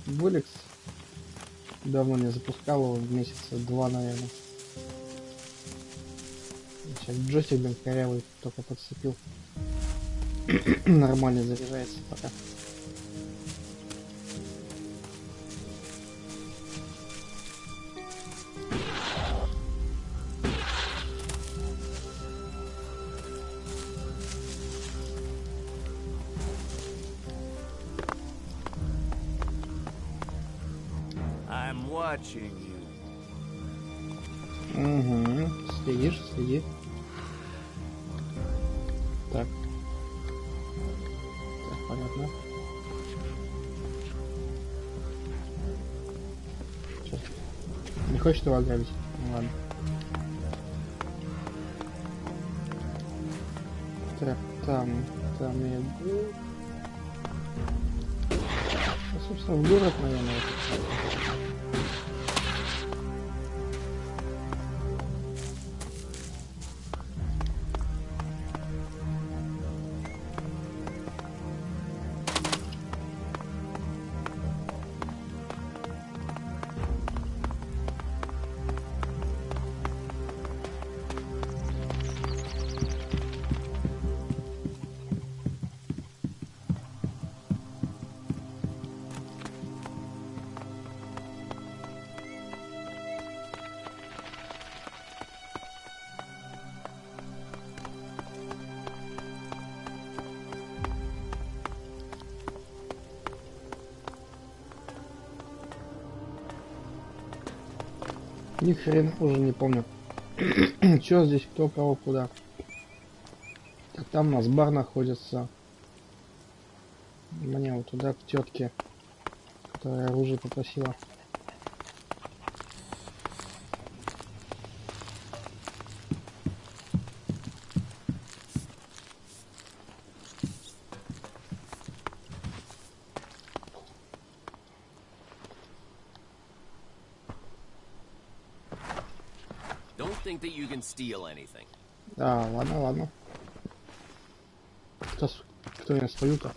ЕлеЕлекс. Давно не запускал его, месяца 2, наверное. Сейчас джойстик, блин, корявый, только подцепил. Нормально заряжается пока. I'm watching you. Угу. Следишь, следи. Так. Так, понятно. Чё? Не хочешь его ограбить? Ну, ладно. Так, там я был. Ну, собственно, в город, наверное. Ни хрен уже не помню. Чё здесь, кто, кого, куда. Так, там у нас бар находится. Мне вот туда к тетке, которая оружие попросила. Don't think that you can steal anything. А, ладно, ладно. Кто меня свою-то?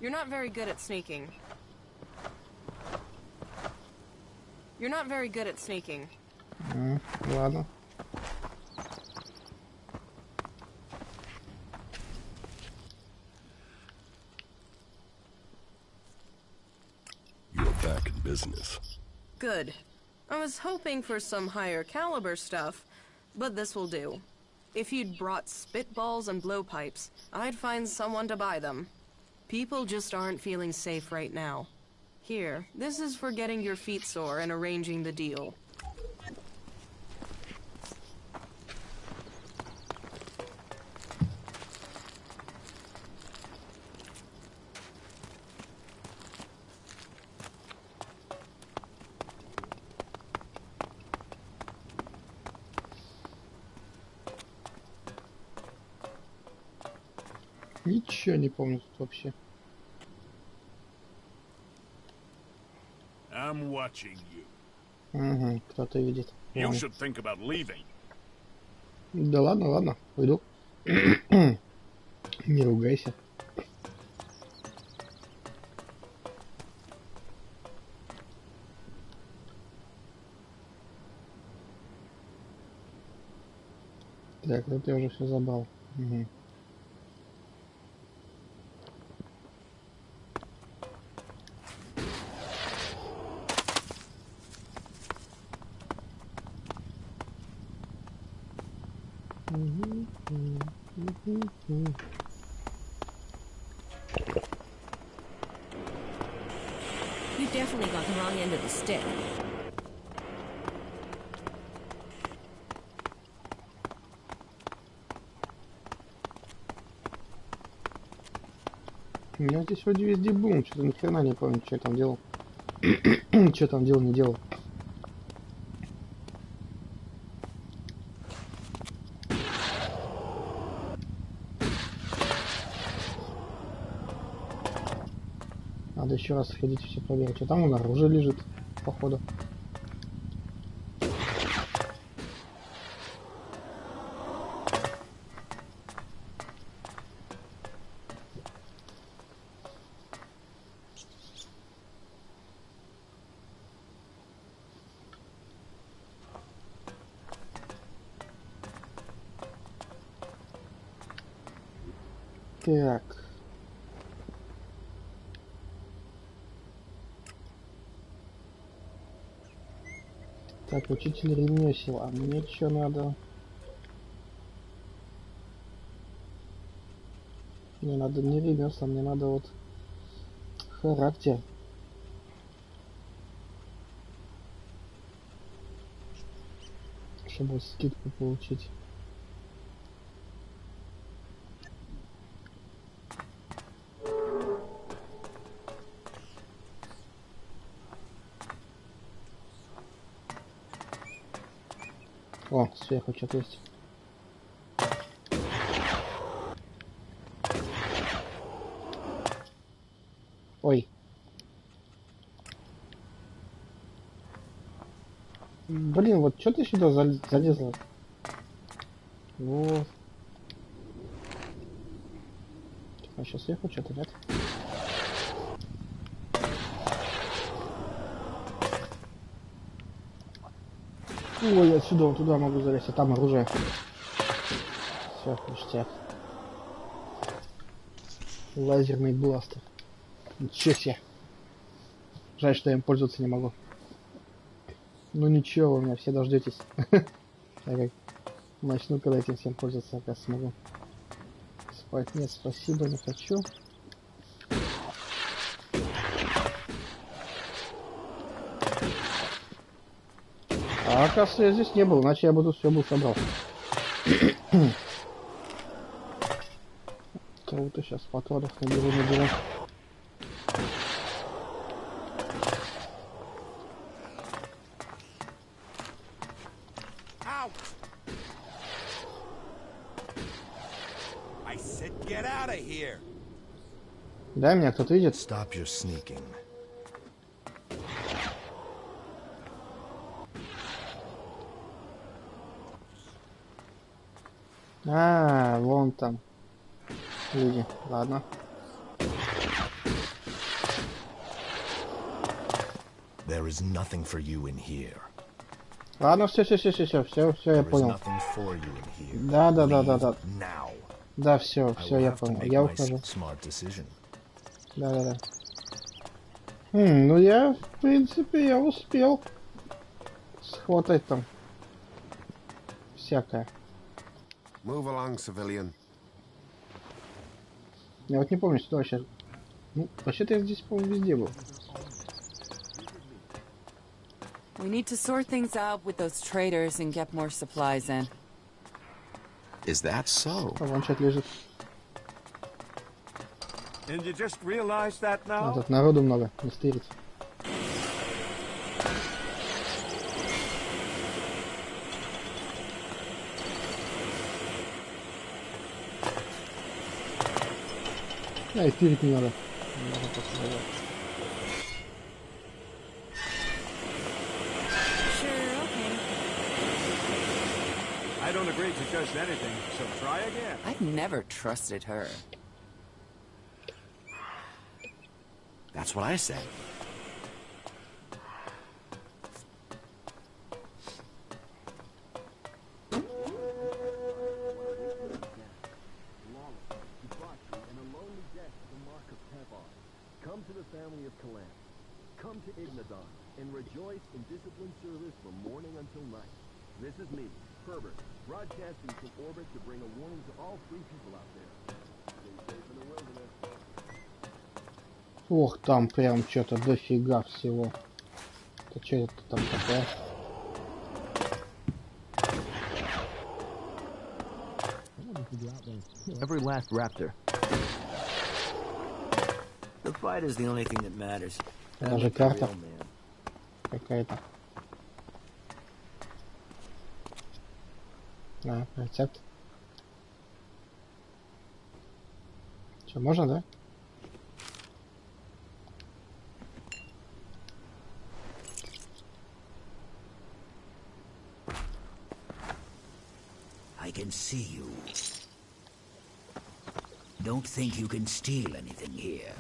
You're not very good at sneaking. You're not very good at sneaking. Ладно. You're back in business. Good. I was hoping for some higher caliber stuff, but this will do. If you'd brought spitballs and blowpipes, I'd find someone to buy them. People just aren't feeling safe right now. Here, this is for getting your feet sore and arranging the deal. Ничего не помню тут вообще. I'm watching you. Угу, кто-то видит. You Ладно. should think about leaving. Да ладно, ладно, пойду. Не ругайся. Так, это я уже все забрал. Угу. You definitely got the wrong end of the stick. Я здесь вроде везде был, что-то ни хрена не помню, что я там делал. Что там делал, не делал. Надо еще раз сходить все проверить. Что там он оружие лежит, походу. Так. Так, учитель ремесел. А мне что надо? Мне надо не ремесла, мне надо вот характер. Чтобы скидку получить. О, сверху что-то есть. Ой. Блин, вот что ты сюда залезла? Вот. А сейчас сверху что-то нет. Ой, отсюда вот туда могу залезть, а там оружие. Все, ништяк. Лазерный бластер. Ничего себе. Жаль, что я им пользоваться не могу. Ну ничего, вы меня все дождетесь. Начну, когда этим всем пользоваться, как смогу. Спать нет, спасибо, не хочу. А оказывается, я здесь не был, иначе я бы тут все бы собрал. Кого-то сейчас патронов наберу. Дай меня, кто-то видит? Stop your sneaking. А, вон там. Люди, ладно. There is nothing for you in here. Ладно, все, я понял. Да. Да, все, я понял. Я ухожу. Да. Ну я, в принципе, я успел схватать там всякое. Move along, civilian. Я вот не помню, что вообще. Ну, вообще-то я здесь, по-моему, везде был. We need to sort things out with those traders and get more supplies in. Is that so? А вон что-то лежит. And you just realized that now? Тут народу много, не стырить. Да, и стырить не надо. I don't agree to just anything, so try again. I've never trusted her. That's what I said. Come to the family of Kalan. Come to Ignadan and rejoice in disciplined service from morning until night. This is me, Herbert, broadcasting from orbit to bring a warning to all free people out there. Stay safe in the wilderness. Ох, там прям что-то дофига всего. Это что это там такое? Every last raptor. The fight is the only thing that matters. Даже карта какая-то. А, рецепт. Что, можно, да? I can see you. Don't think you can steal anything here.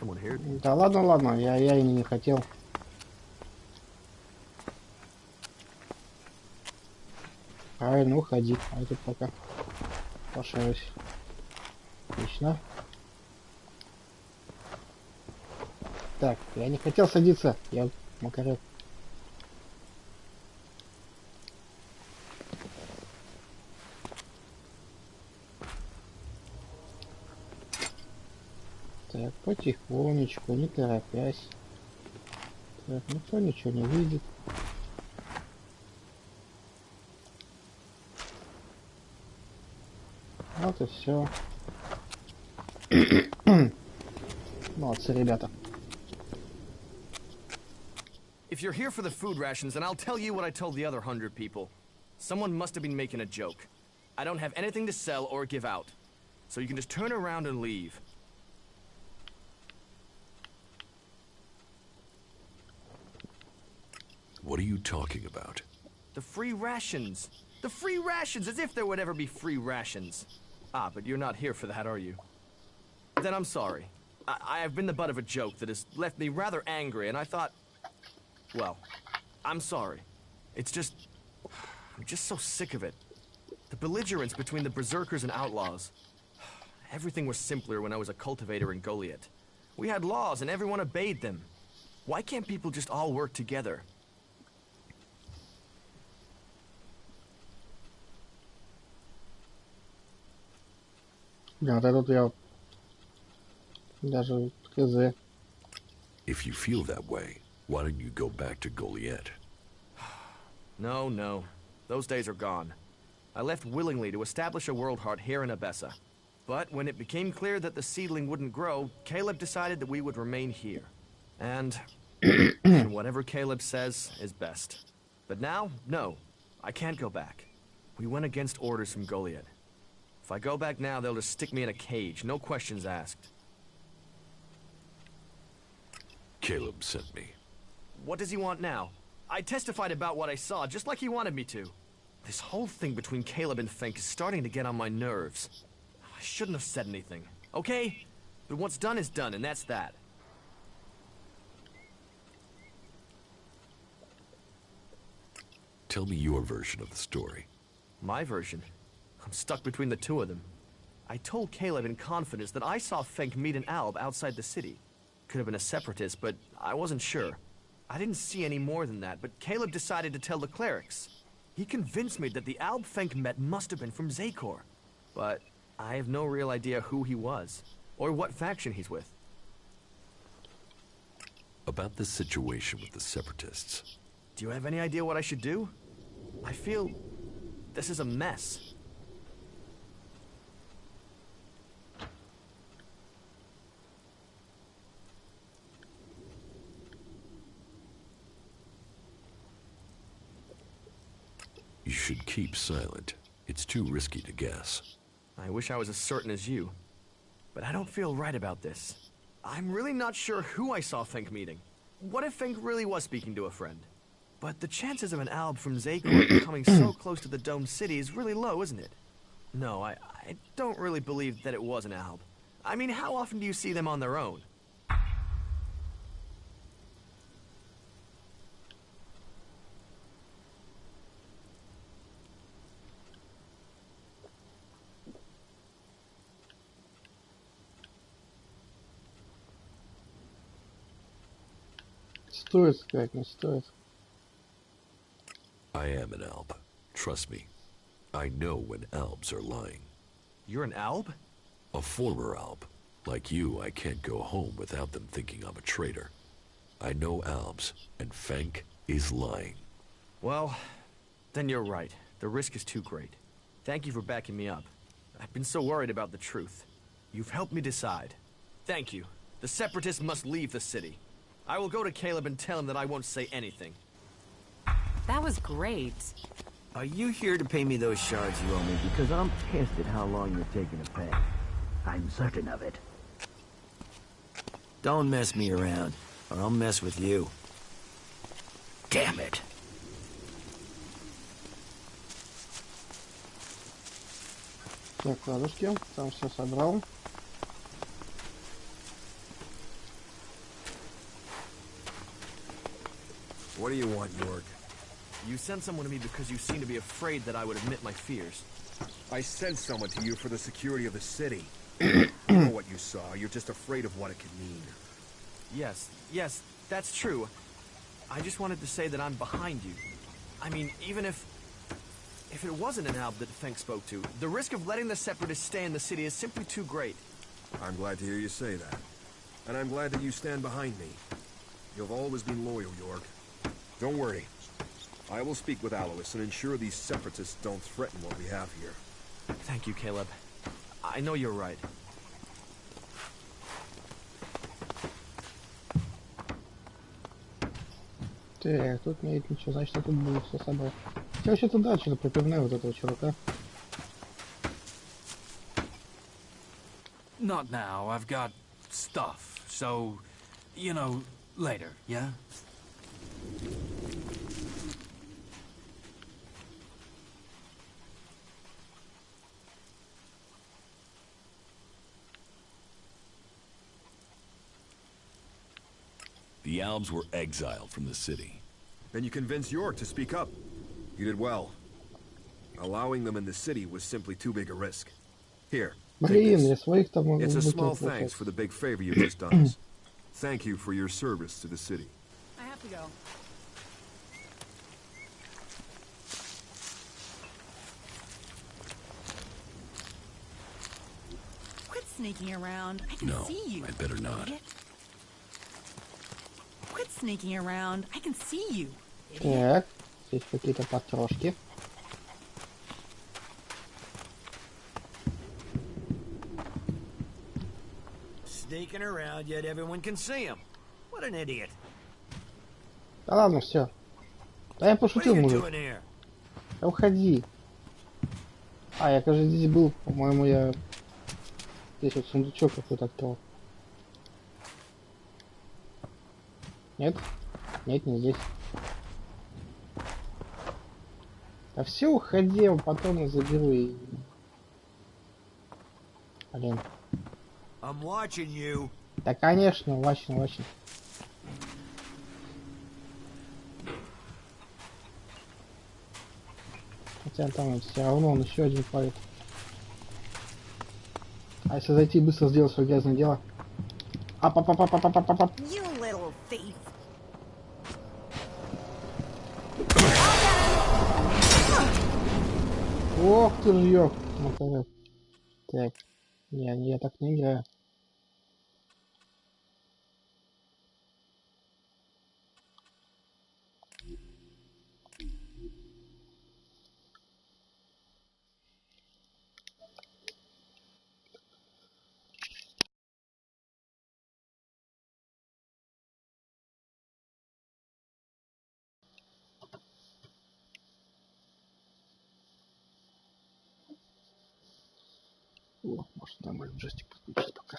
Да ладно, я и не хотел. Правильно, уходи. А я тут пока пошарюсь. Отлично. Так, я не хотел садиться, я макарек. Так, потихонечку, не торопясь. Так, никто ничего не видит. Вот и все. Молодцы, ребята. If you're here for the food rations, then I'll tell you what I told the other 100 people. Someone must have been making a joke. I don't have anything to sell or give out. So you can just turn around and leave. What are you talking about? The free rations. The free rations, as if there would ever be free rations. Ah, but you're not here for that, are you? Then I'm sorry. I have been the butt of a joke that has left me rather angry, and I thought... Well, I'm sorry. It's just... I'm just so sick of it. The belligerence between the berserkers and outlaws. Everything was simpler when I was a cultivator in Goliath. We had laws and everyone obeyed them. Why can't people just all work together? Да, тут я даже хз. If you feel that way, why don't you go back to Goliath? No. Those days are gone. I left willingly to establish a world heart here in Abessa. But when it became clear that the seedling wouldn't grow, Caleb decided that we would remain here. And whatever Caleb says is best. But now, no. I can't go back. We went against orders from Goliath. If I go back now, they'll just stick me in a cage, no questions asked. Caleb sent me. What does he want now? I testified about what I saw, just like he wanted me to. This whole thing between Caleb and Fink is starting to get on my nerves. I shouldn't have said anything, okay? But what's done is done, and that's that. Tell me your version of the story. My version? I'm stuck between the two of them. I told Caleb in confidence that I saw Fink meet an Alb outside the city. Could have been a separatist, but I wasn't sure. I didn't see any more than that, but Caleb decided to tell the clerics. He convinced me that the Alb Fink met must have been from Zakor. But I have no real idea who he was, or what faction he's with. About the situation with the separatists. Do you have any idea what I should do? I feel this is a mess. You should keep silent. It's too risky to guess. I wish I was as certain as you. But I don't feel right about this. I'm really not sure who I saw Fink meeting. What if Fink really was speaking to a friend? But the chances of an Alb from Zakor coming so close to the domed city is really low, isn't it? No, I don't really believe that it was an Alb. I mean, how often do you see them on their own? Стоит сказать, не стоит. I am an Alb. Trust me. I know when Albs are lying. You're an Alb? A former Alb. Like you, I can't go home without them thinking I'm a traitor. I know Albs, and Fink is lying. Well, then you're right. The risk is too great. Thank you for backing me up. I've been so worried about the truth. You've helped me decide. Thank you. The Separatists must leave the city. I will go to Caleb and tell him that I won't say anything. That was great. Are you here to pay me those shards you owe me? Because I'm pissed at how long you're taking to pay. I'm certain of it. Don't mess me around, or I'll mess with you. Damn it. Так, ладушки, там все собрал. What do you want, York? You sent someone to me because you seem to be afraid that I would admit my fears. I sent someone to you for the security of the city. You know what you saw. You're just afraid of what it could mean. Yes, that's true. I just wanted to say that I'm behind you. I mean, even if it wasn't an Alb that Fenk spoke to, the risk of letting the Separatists stay in the city is simply too great. I'm glad to hear you say that. And I'm glad that you stand behind me. You've always been loyal, York. Don't worry. I will speak with Alois and ensure these Separatists don't threaten what we have here. Thank you, Caleb. I know you're right. Так, тут нет ничего, значит, я тут буду все собрать. Я вообще-то да, что-то припевнаю вот этого чувака. Not now. I've got stuff. So, you know, later, yeah? The Albs were exiled from the city. Then you convinced York to speak up. You did well. Allowing them in the city was simply too big a risk. Here, take this. It's a small thanks for the big favor you've just done us. Thank you for your service to the city. I have to go. Quit sneaking around. I can see you. I'd better not. Quit sneaking around. I can see you. Так, здесь какие-то потрошки. Sneaking around, yet everyone can see him. What an idiot. Да ладно, все. Да я пошутил, мужик. Да уходи. А, я, кажется, здесь был. По-моему, я... Здесь вот сундучок какой-то открыл. Нет? Нет, не здесь. Да все, уходи, я потом и заберу и... Блин. I'm watching you. Да, конечно, очень. Хотя там все равно он еще один палит. А если зайти и быстро сделать свое грязное дело? Ап-ап-ап-ап-ап-ап-ап. You little thief. Ох ты ж ёб. Так. Не, я так не играю. О, может нормально джойстик подключить пока.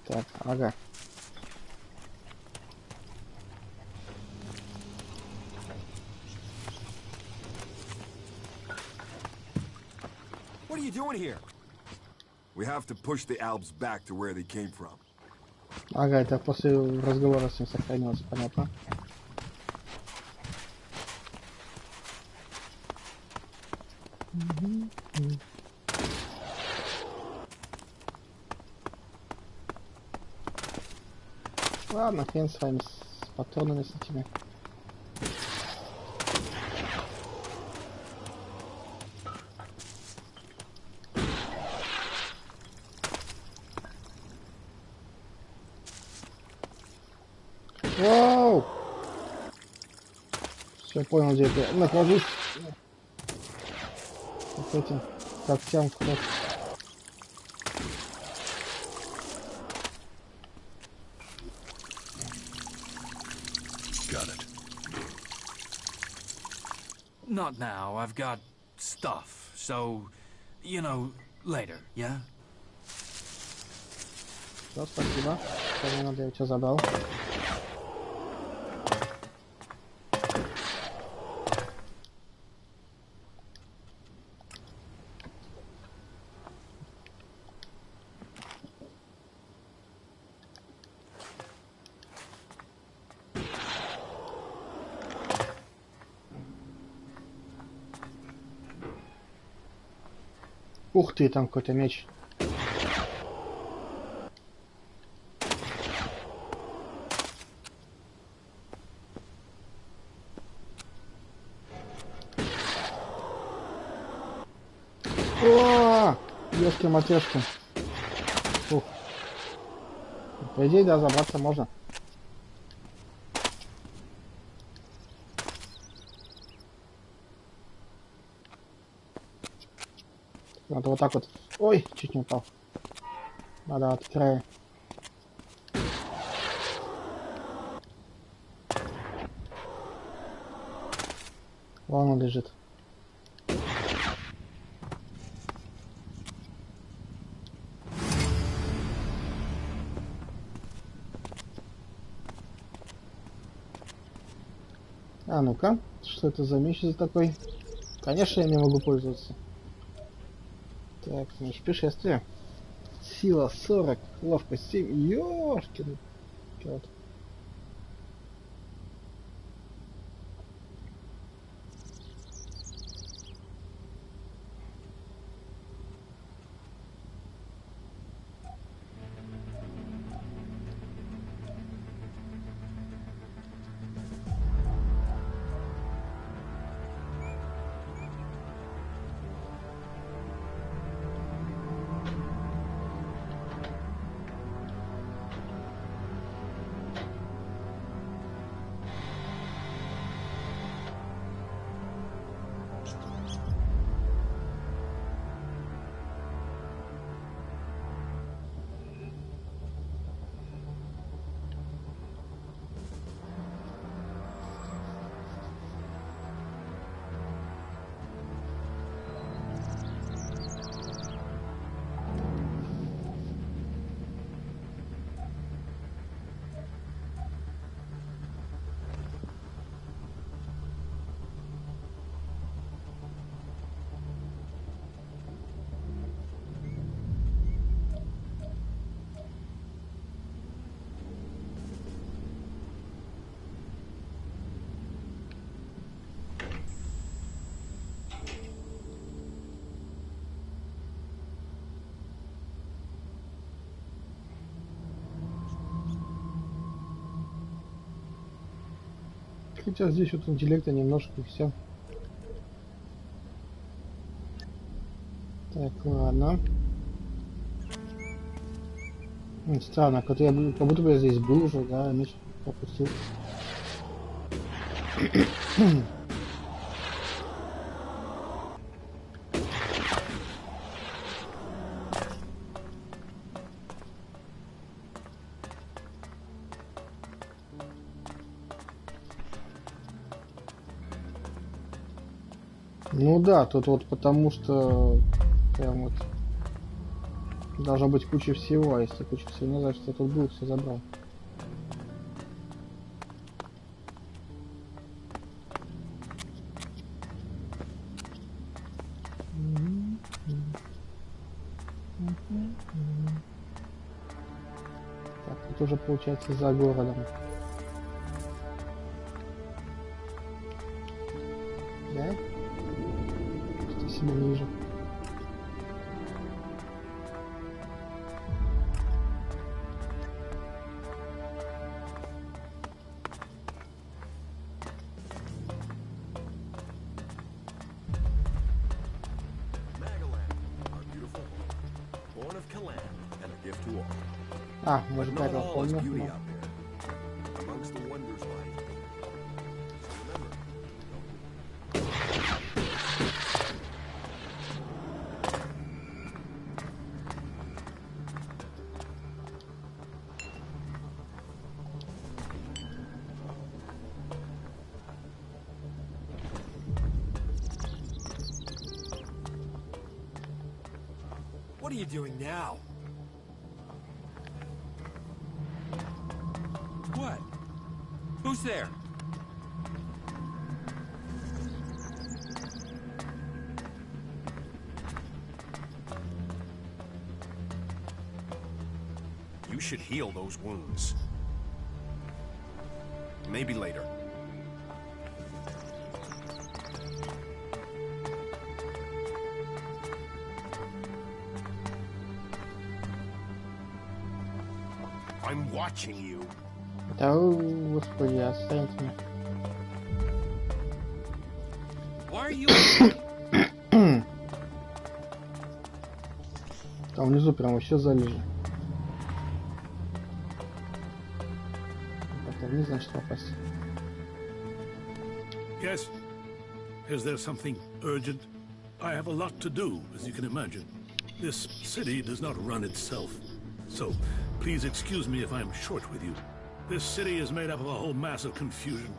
Так, ага. What are you doing here? We have to push the Albs back to where they came from. Ага, это после разговора с ним сохранилось, понятно. Ладно, хрен с вами, с патронами с этими. Воу! Все, понял, где это. Нахожусь. Вот этим когтям в ход. Not now. I've got stuff. So, you know, later, yeah? Все, спасибо. Что мне надо, я тебя забрал. Ух ты, там какой-то меч. О, ёшкин-матрешкин. Ух. По идее, да, забраться можно. Надо вот так вот. Ой, чуть не упал. Надо от края. Вон он лежит. А ну-ка, что это за меч такой? Конечно, я не могу пользоваться. Так, меч путешествия. Сила 40, ловкость 7. Ёшкин кот. Хотя здесь вот интеллекта немножко и все. Так, ладно. Странно, как будто бы я здесь был уже, да, меч пропустил. Ну да, тут вот потому что прям вот должна быть куча всего, а если куча всего не значит, я тут был, все забрал. Так, тут уже получается за городом. Да? Что себя не вижу. А, может, это помню. What are you doing now? What? Who's there? You should heal those wounds. Maybe later. watching you. Да, господи, останьте меня. Why are you? Там внизу прям вообще залежи. Это вниз, значит, попасть. Yes. Is there something urgent? I have a lot to do, as you can imagine. This city does not run itself. So, please excuse me if I'm short with you. This city is made up of a whole mass of confusion.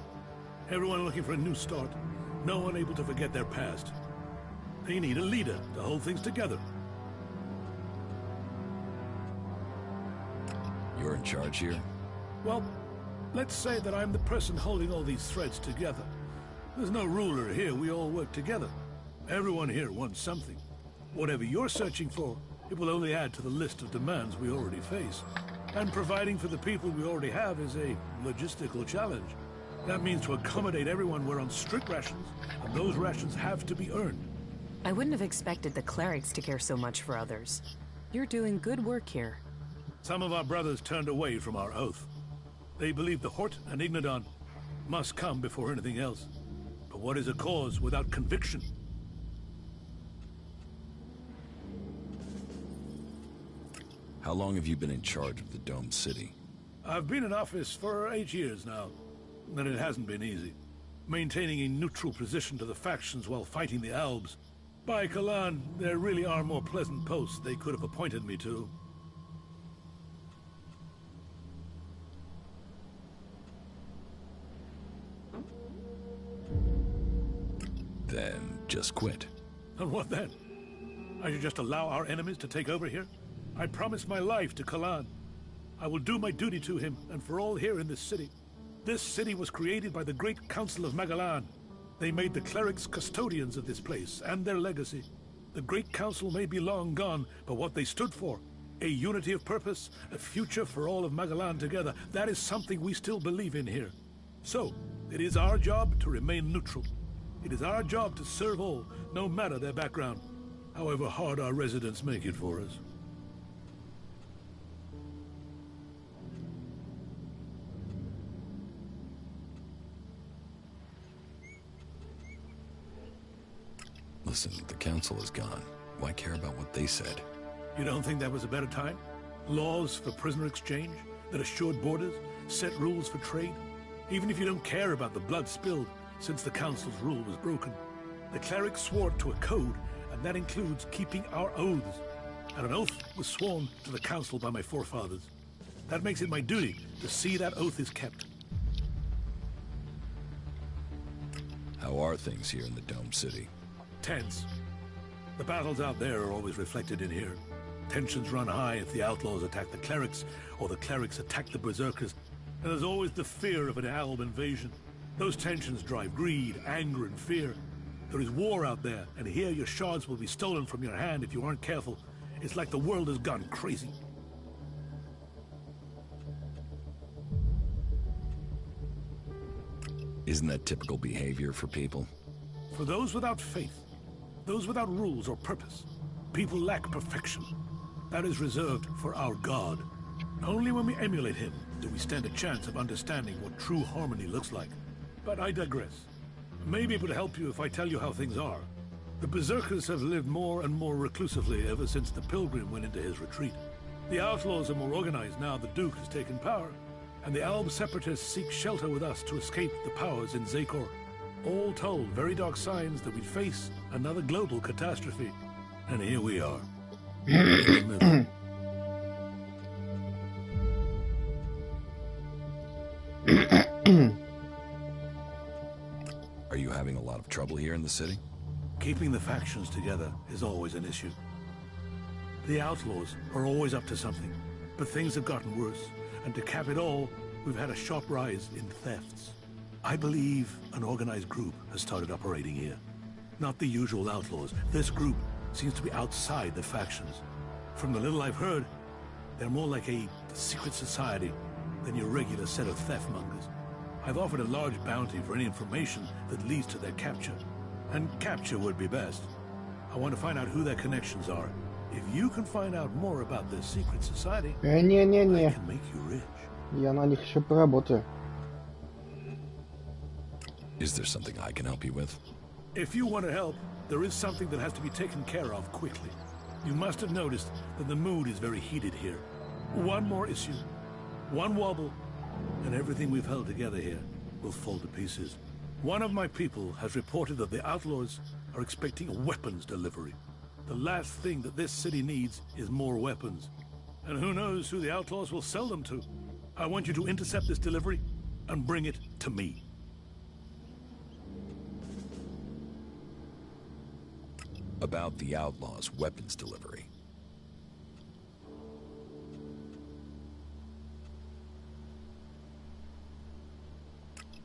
Everyone looking for a new start. No one able to forget their past. They need a leader to hold things together. You're in charge here? Well, let's say that I'm the person holding all these threads together. There's no ruler here, we all work together. Everyone here wants something. Whatever you're searching for, it will only add to the list of demands we already face. And providing for the people we already have is a logistical challenge. That means to accommodate everyone we're on strict rations, and those rations have to be earned. I wouldn't have expected the clerics to care so much for others. You're doing good work here. Some of our brothers turned away from our oath. They believe the Hort and Ignadon must come before anything else. But what is a cause without conviction? How long have you been in charge of the Dome City? I've been in office for 8 years now, and it hasn't been easy. Maintaining a neutral position to the factions while fighting the Albs. By Kalan, there really are more pleasant posts they could have appointed me to. Then just quit. And what then? I should just allow our enemies to take over here? I promised my life to Kalan. I will do my duty to him and for all here in this city. This city was created by the great council of Magalan. They made the clerics custodians of this place and their legacy. The great council may be long gone, but what they stood for, a unity of purpose, a future for all of Magalan together, that is something we still believe in here. So, it is our job to remain neutral. It is our job to serve all, no matter their background, however hard our residents make it for us. Listen, the council is gone. Why care about what they said? You don't think that was a better time? Laws for prisoner exchange that assured borders, set rules for trade? Even if you don't care about the blood spilled since the council's rule was broken, the clerics swore to a code, and that includes keeping our oaths. And an oath was sworn to the council by my forefathers. That makes it my duty to see that oath is kept. How are things here in the Dome City? Tense. The battles out there are always reflected in here. Tensions run high if the outlaws attack the clerics, or the clerics attack the berserkers. And there's always the fear of an Alb invasion. Those tensions drive greed, anger, and fear. There is war out there, and here your shards will be stolen from your hand if you aren't careful. It's like the world has gone crazy. Isn't that typical behavior for people? For those without faith, those without rules or purpose, people lack perfection. That is reserved for our God. Only when we emulate him do we stand a chance of understanding what true harmony looks like. But I digress. Maybe it would help you if I tell you how things are. The berserkers have lived more and more reclusively ever since the pilgrim went into his retreat. The outlaws are more organized now the Duke has taken power, and the Alb separatists seek shelter with us to escape the powers in Zakor. All told, very dark signs that we'd face another global catastrophe. And here we are. In the middle. Are you having a lot of trouble here in the city? Keeping the factions together is always an issue. The outlaws are always up to something, but things have gotten worse, and to cap it all, we've had a sharp rise in thefts. I believe an organized group has started operating here. Not the usual outlaws. This group seems to be outside the factions. From the little I've heard, they're more like a secret society than your regular set of theft mongers. I've offered a large bounty for any information that leads to their capture. And capture would be best. I want to find out who their connections are. If you can find out more about this secret society, I can make you rich. Я на них еще поработаю. Is there something I can help you with? If you want to help, there is something that has to be taken care of quickly. You must have noticed that the mood is very heated here. One more issue, one wobble, and everything we've held together here will fall to pieces. One of my people has reported that the outlaws are expecting a weapons delivery. The last thing that this city needs is more weapons. And who knows who the outlaws will sell them to. I want you to intercept this delivery and bring it to me. About the outlaws' weapons delivery.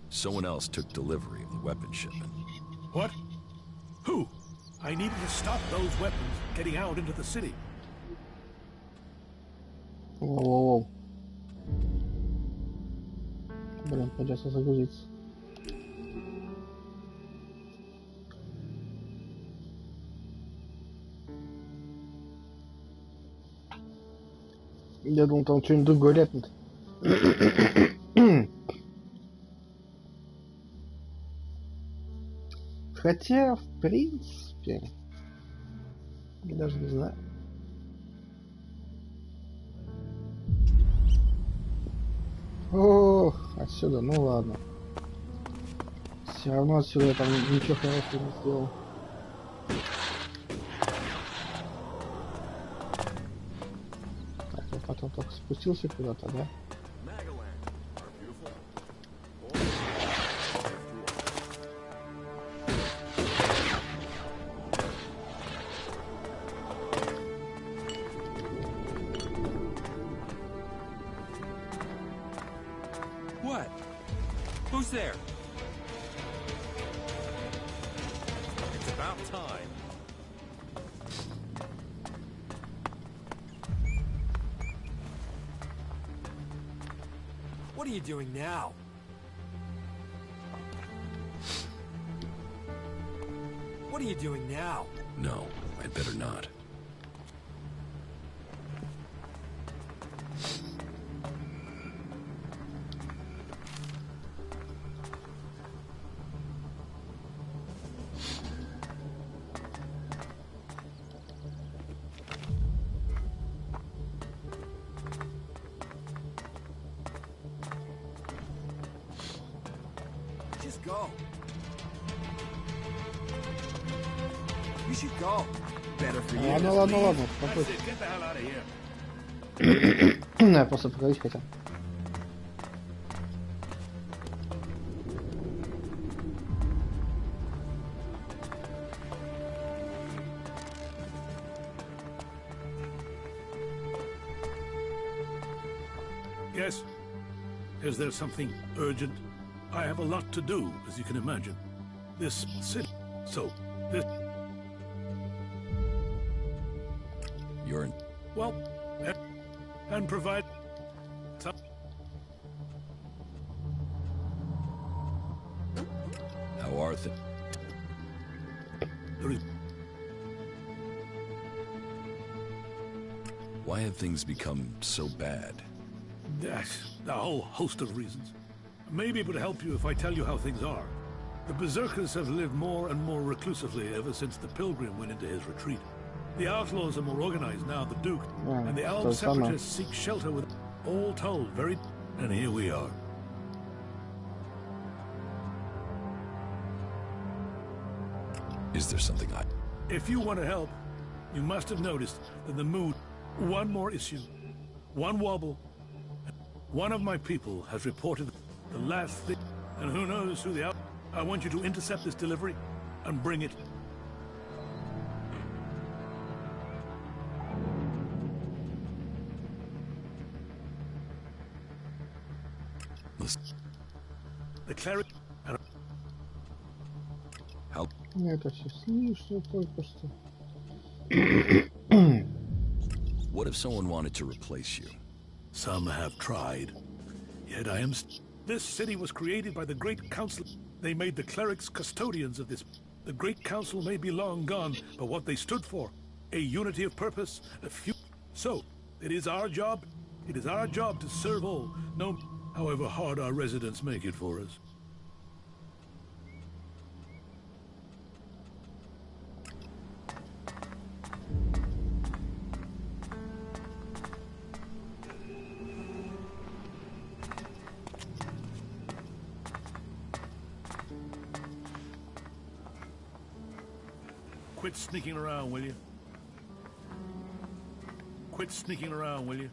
Someone else took delivery of the weapon shipment. What? Who? I needed to stop those weapons getting out into the city. Воу-воу-воу. Блин, придется загрузиться. Я думал, там что-нибудь другое ляпнет. Хотя, в принципе, я даже не знаю. Ох, отсюда, ну ладно. Все равно отсюда я там ничего хорошего не сделал. Так, я потом только спустился куда-то, да? What? Who's there? It's about time. What are you doing now? What are you doing now? No, I'd better not. Just go. You should go. Better for you. Ладно, ладно, ладно, That's it. Get the hell out of here. Я просто поговорить хотел. Yes? Is there something urgent? I have a lot to do, as you can imagine. This city. So, this. You're in. Well, and provide. How are things? There is. Why have things become so bad? Yes, a whole host of reasons. Maybe it would help you if I tell you how things are. The Berserkers have lived more and more reclusively ever since the Pilgrim went into his retreat. The outlaws are more organized now, the Duke, and the Alb separatists seek shelter with all told, very... And here we are. Is there something I... If you want to help, you must have noticed that the mood... One more issue, one wobble. One of my people has reported the last thing, and who knows who the out... I want you to intercept this delivery and bring it. Listen. The cleric... How... Это все слишком только что. What if someone wanted to replace you? Some have tried. Yet I am... This city was created by the Great Council. They made the clerics custodians of this. The Great Council may be long gone, but what they stood for, a unity of purpose, a few... So, it is our job, It is our job to serve all, no, however hard our residents make it for us. Quit sneaking around, will you? Quit sneaking around, will you?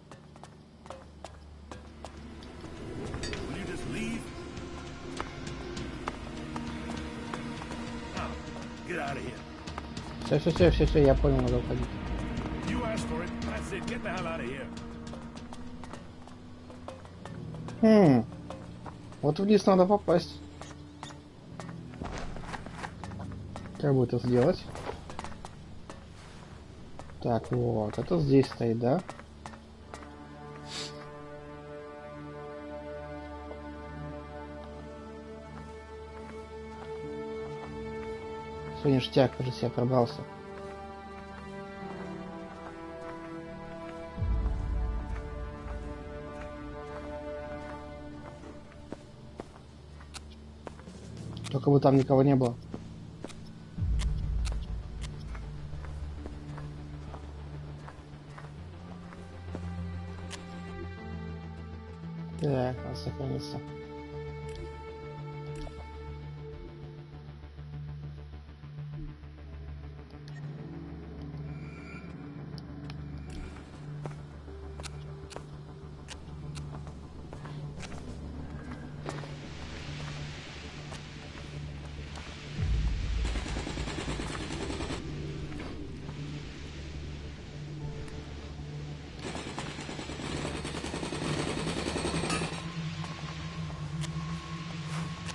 Will you just leave? Now, get out of here. Все, я понял, надо уходить. You asked for it. That's it. Get the hell out of here. Вот вниз надо попасть. Как бы это сделать? Так, вот, это здесь стоит, да? Всё, ништяк, кажется, я пробрался. Только бы там никого не было. Так, он сохранится.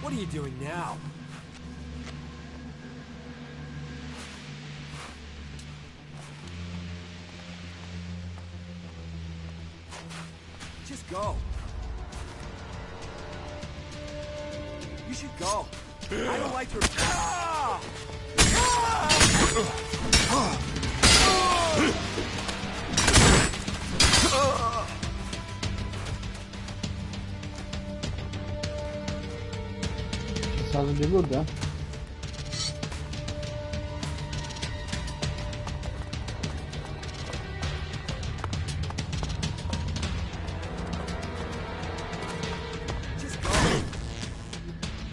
What are you doing now? Just go. You should go. I don't like your... Сразу бегут, да?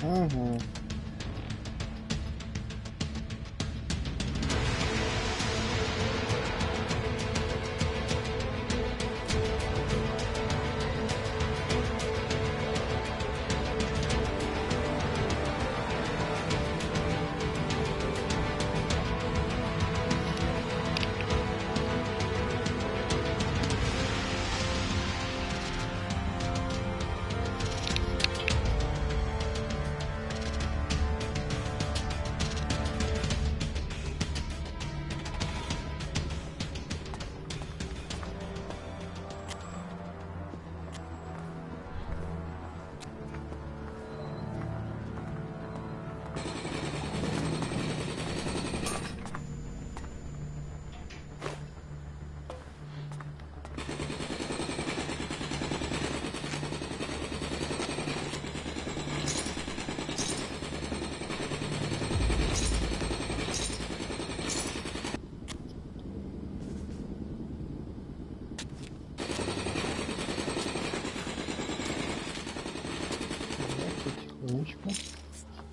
Ага.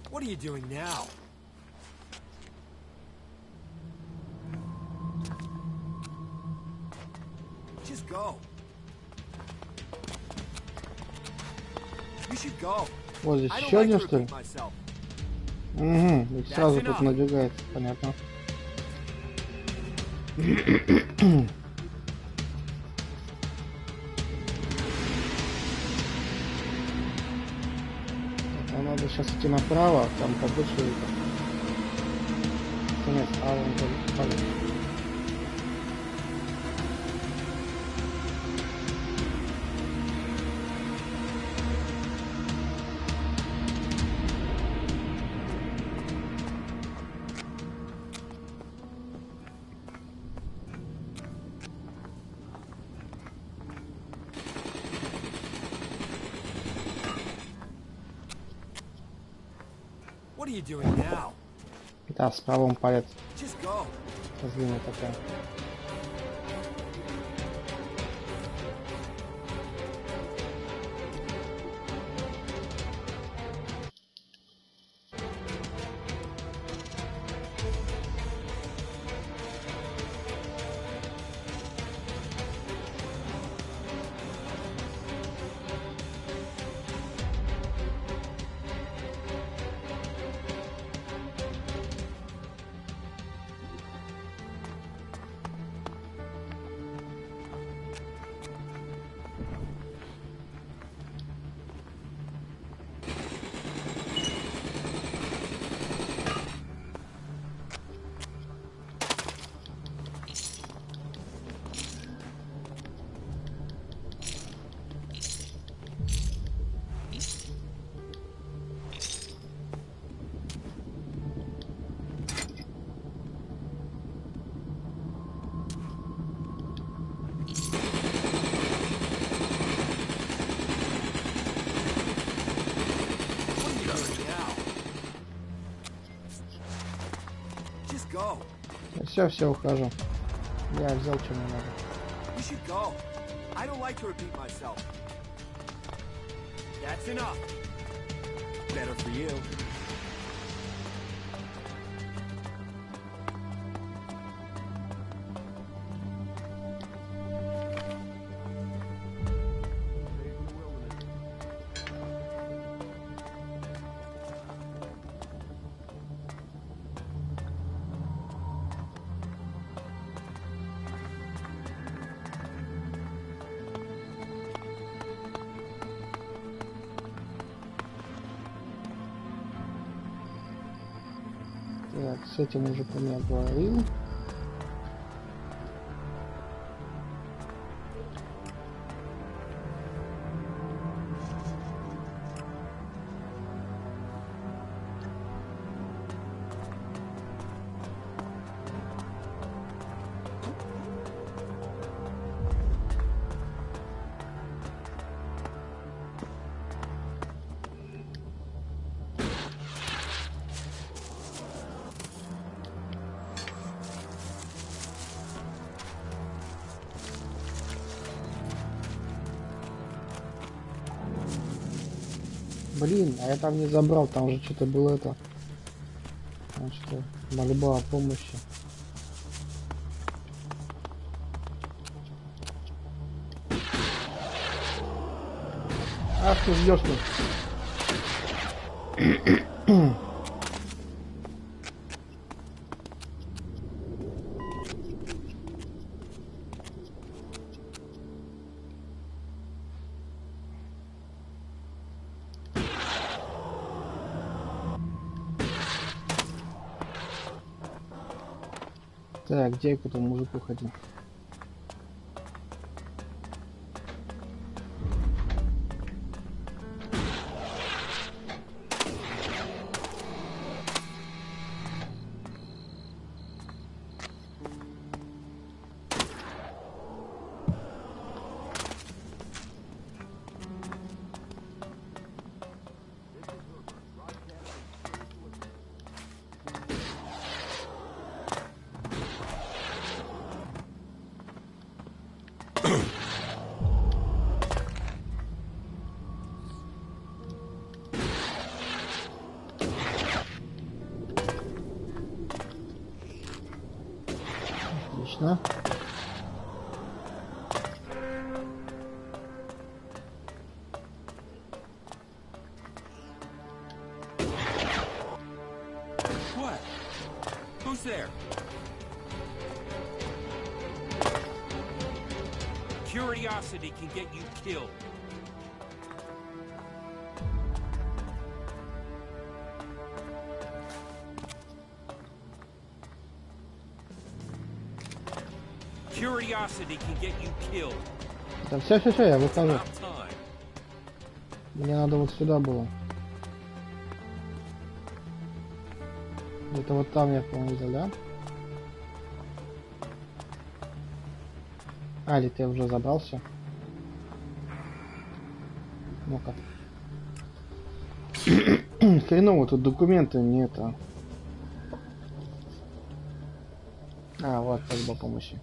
What are you doing now? Just go. You should go. Вот здесь I don't еще like один, to что ли? repeat myself. Угу, и сразу тут набегает, понятно. А надо сейчас идти направо, там побольше. Нет, а вон там. What are you doing now? Да, справа он палец. Just go. Разлина такая. Все, ухожу. Я взял, что мне надо. You should go. I don't like to repeat myself. That's enough. Better for you. Так, с этим мужиком я говорил. Блин, а я там не забрал, там же что-то было это. Значит, мольба о помощи. Ах ты ждешь ты. Так, где я к этому мужику ходил? Отлично. What? Who's there? Curiosity can get you killed. Curiosity can get you killed. Да все, я выхожу. Мне надо вот сюда было. Где-то вот там я, по-моему, видел, да? А, или ты уже забрался? Ну-ка. хреново, тут документы не это. А, вот, просьба помощи.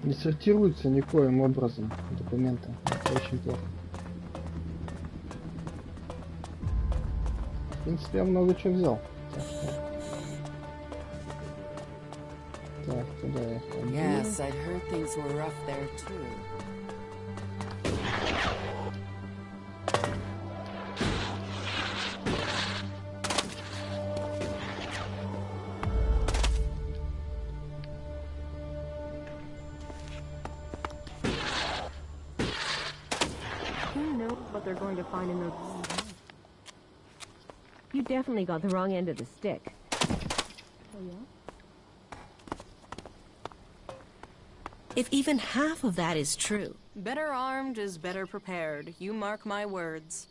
Не сортируются никоим образом документы. Это очень плохо. В принципе, я много чего взял. Так, куда я ходил? Yes, I'd heard things were rough there too. Who knows what they're going to find in those rooms? You definitely got the wrong end of the stick. Oh, yeah? If even half of that is true. Better armed is better prepared. You mark my words.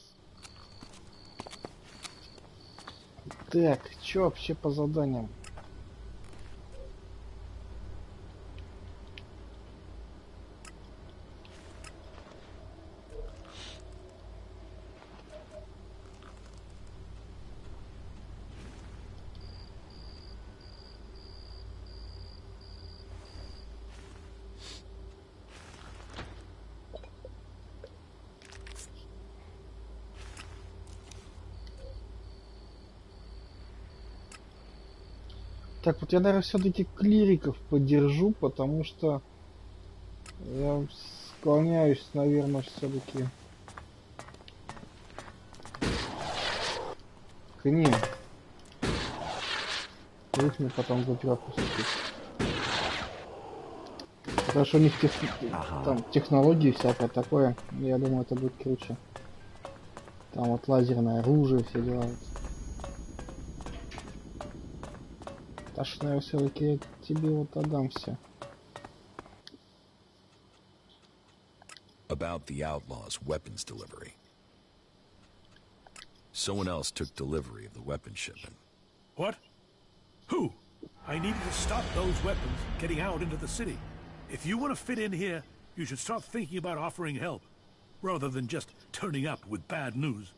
Так, что вообще по заданиям? Так, вот я, наверное, все-таки клириков поддержу, потому что я склоняюсь, наверное, все-таки к ним. Их мне потом запрёку. Потому что у них там технологии всякое такое. Я думаю, это будет круче. Там вот лазерное оружие, все дела. Так что, наверное, все-таки тебе вот отдам все. About the outlaws' weapons delivery. Someone else took delivery of the weapon shipment. What? Who? I needed to stop those weapons getting out into the city. If you want to fit in here, you should start thinking about offering help, rather than just turning up with bad news.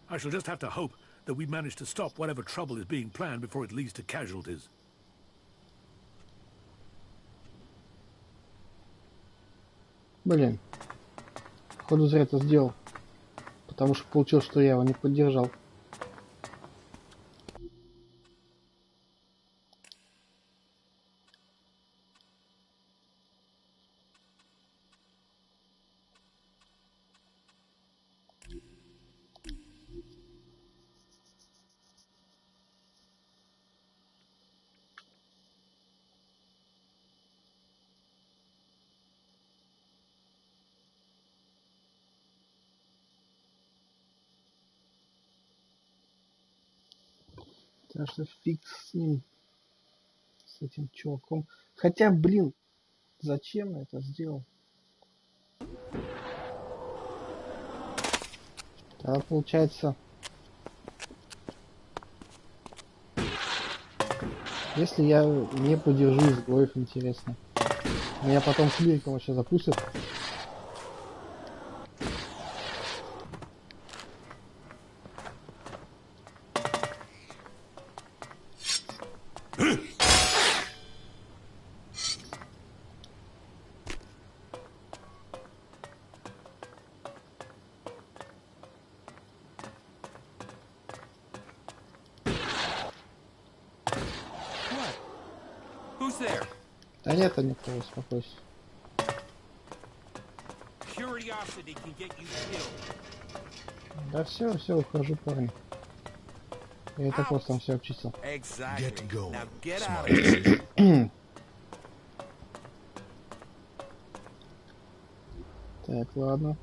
I shall just have to hope that we manage to stop whatever trouble is being planned before it leads to casualties. Блин. Походу зря это сделал. Потому что получилось, что я его не поддержал. Так что фиг с ним, с этим чуваком. Хотя, блин, зачем я это сделал? Тогда получается, если я не подержу изгоев, интересно, меня потом клириком вообще запустят. Who's there? Да нет, никто, успокойся. Curiosity can get you killed. Да все, ухожу, парни. Я и так вот там все обчистил. Get going. Now get out. Так, ладно.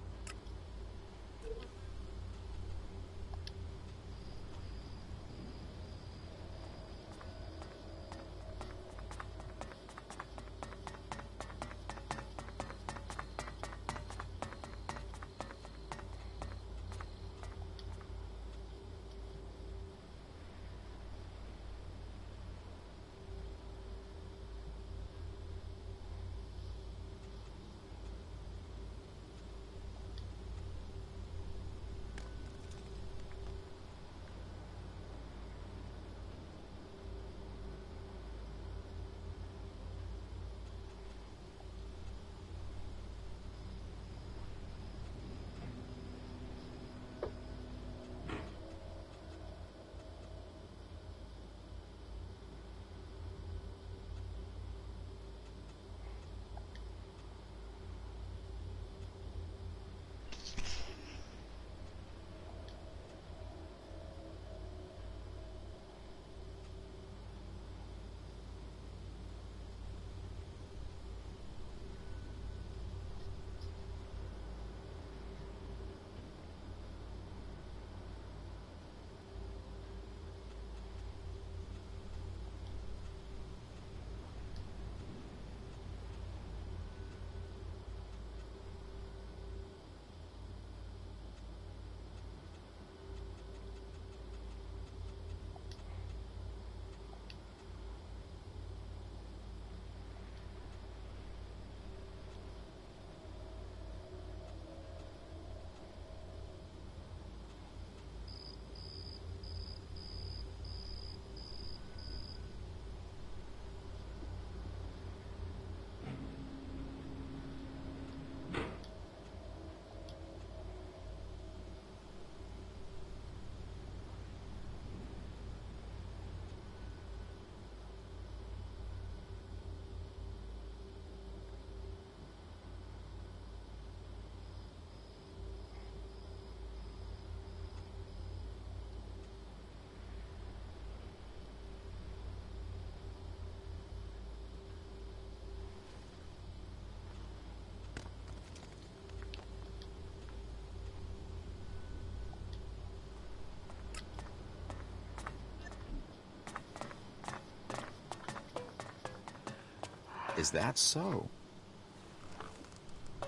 Is that so?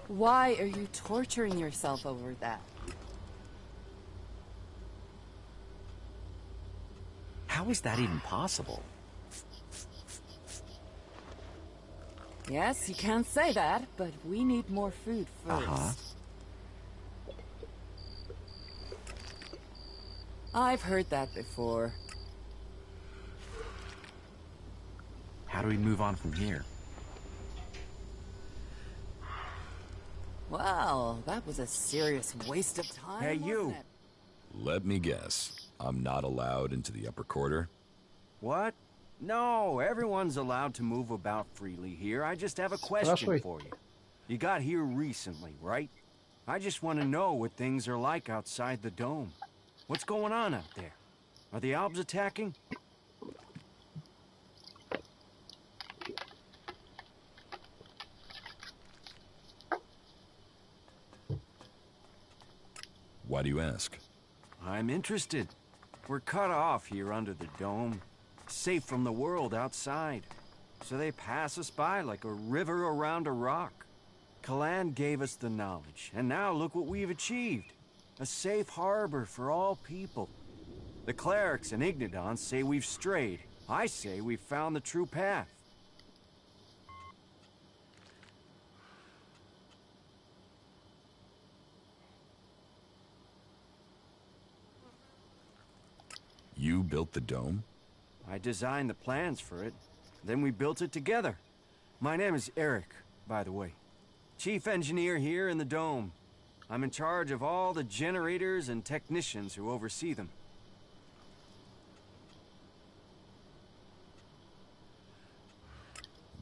Why are you torturing yourself over that? How is that even possible? Yes, you can say that, but we need more food first. Uh-huh. I've heard that before. How do we move on from here? Well, that was a serious waste of time. Hey, you! wasn't it? Let me guess. I'm not allowed into the upper quarter? What? No, everyone's allowed to move about freely here. I just have a question for you. You got here recently, right? I just want to know what things are like outside the dome. What's going on out there? Are the Albs attacking? Why do you ask? I'm interested. We're cut off here under the dome, safe from the world outside. So they pass us by like a river around a rock. Kalan gave us the knowledge, and now look what we've achieved. A safe harbor for all people. The clerics and Ignodons say we've strayed. I say we've found the true path. You built the dome? I designed the plans for it. Then we built it together. My name is Eric, by the way. Chief engineer here in the dome. I'm in charge of all the generators and technicians who oversee them.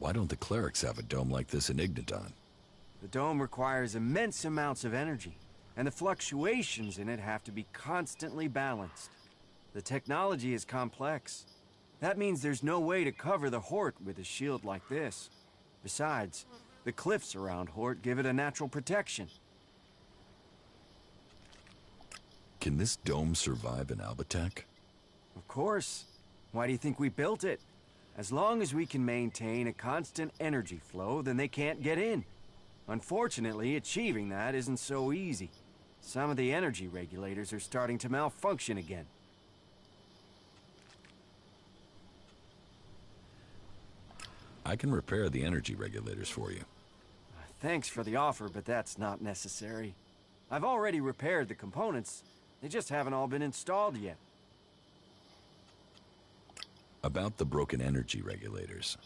Why don't the clerics have a dome like this in Ignodon? The dome requires immense amounts of energy, and the fluctuations in it have to be constantly balanced. The technology is complex. That means there's no way to cover the Hort with a shield like this. Besides, the cliffs around Hort give it a natural protection. Can this dome survive an Alb attack? Of course. Why do you think we built it? As long as we can maintain a constant energy flow, then they can't get in. Unfortunately, achieving that isn't so easy. Some of the energy regulators are starting to malfunction again. I can repair the energy regulators for you. Thanks for the offer, but that's not necessary. I've already repaired the components. They just haven't all been installed yet. About the broken energy regulators.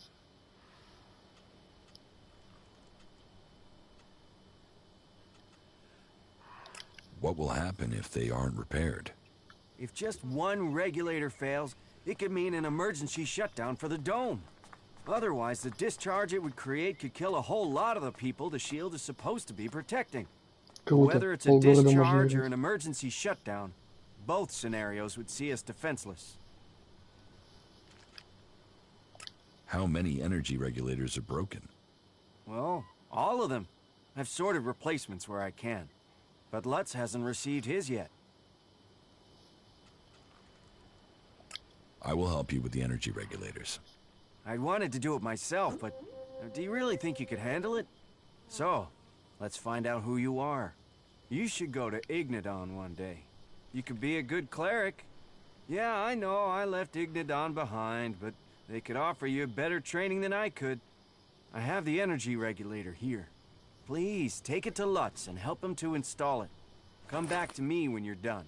What will happen if they aren't repaired? If just one regulator fails, it could mean an emergency shutdown for the dome. Otherwise, the discharge it would create could kill a whole lot of the people the shield is supposed to be protecting. Whether it's a discharge or an emergency shutdown, both scenarios would see us defenseless. How many energy regulators are broken? Well, all of them. I've sorted replacements where I can. But Lutz hasn't received his yet. I will help you with the energy regulators. I wanted to do it myself, but do you really think you could handle it? So, let's find out who you are. You should go to Ignodon one day. You could be a good cleric. Yeah, I know I left Ignodon behind, but they could offer you better training than I could. I have the energy regulator here. Please, take it to Lutz and help him to install it. Come back to me when you're done.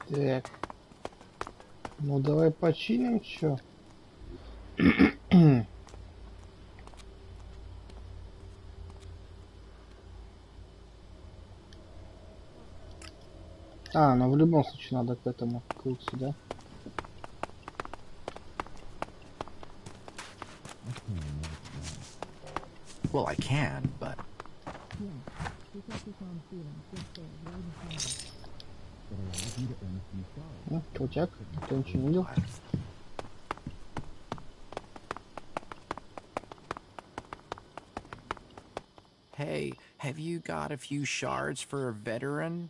Так. Ну давай починим, чё? А, ну в любом случае надо к этому, к Луксу, да? Well, I can, but... Крутяк, ты ничего не видел? Hey, have you got a few shards for a veteran?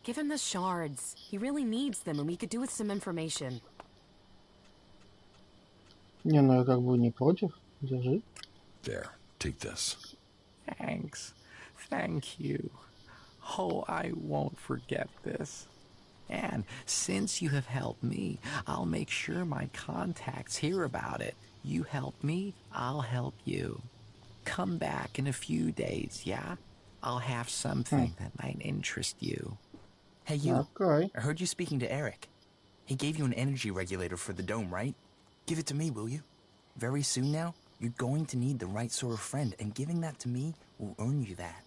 Give him the shards. He really needs them, and we could do with some information. Не, ну я как бы не против. Держи. There, take this. Thanks. Thank you. Oh, I won't forget this. And since you have helped me, I'll make sure my contacts hear about it. You help me, I'll help you. Come back in a few days, yeah? I'll have something that might interest you. Hey, you. Okay. I heard you speaking to Eric. He gave you an energy regulator for the dome, right? Give it to me, will you? Very soon now, you're going to need the right sort of friend, and giving that to me will earn you that.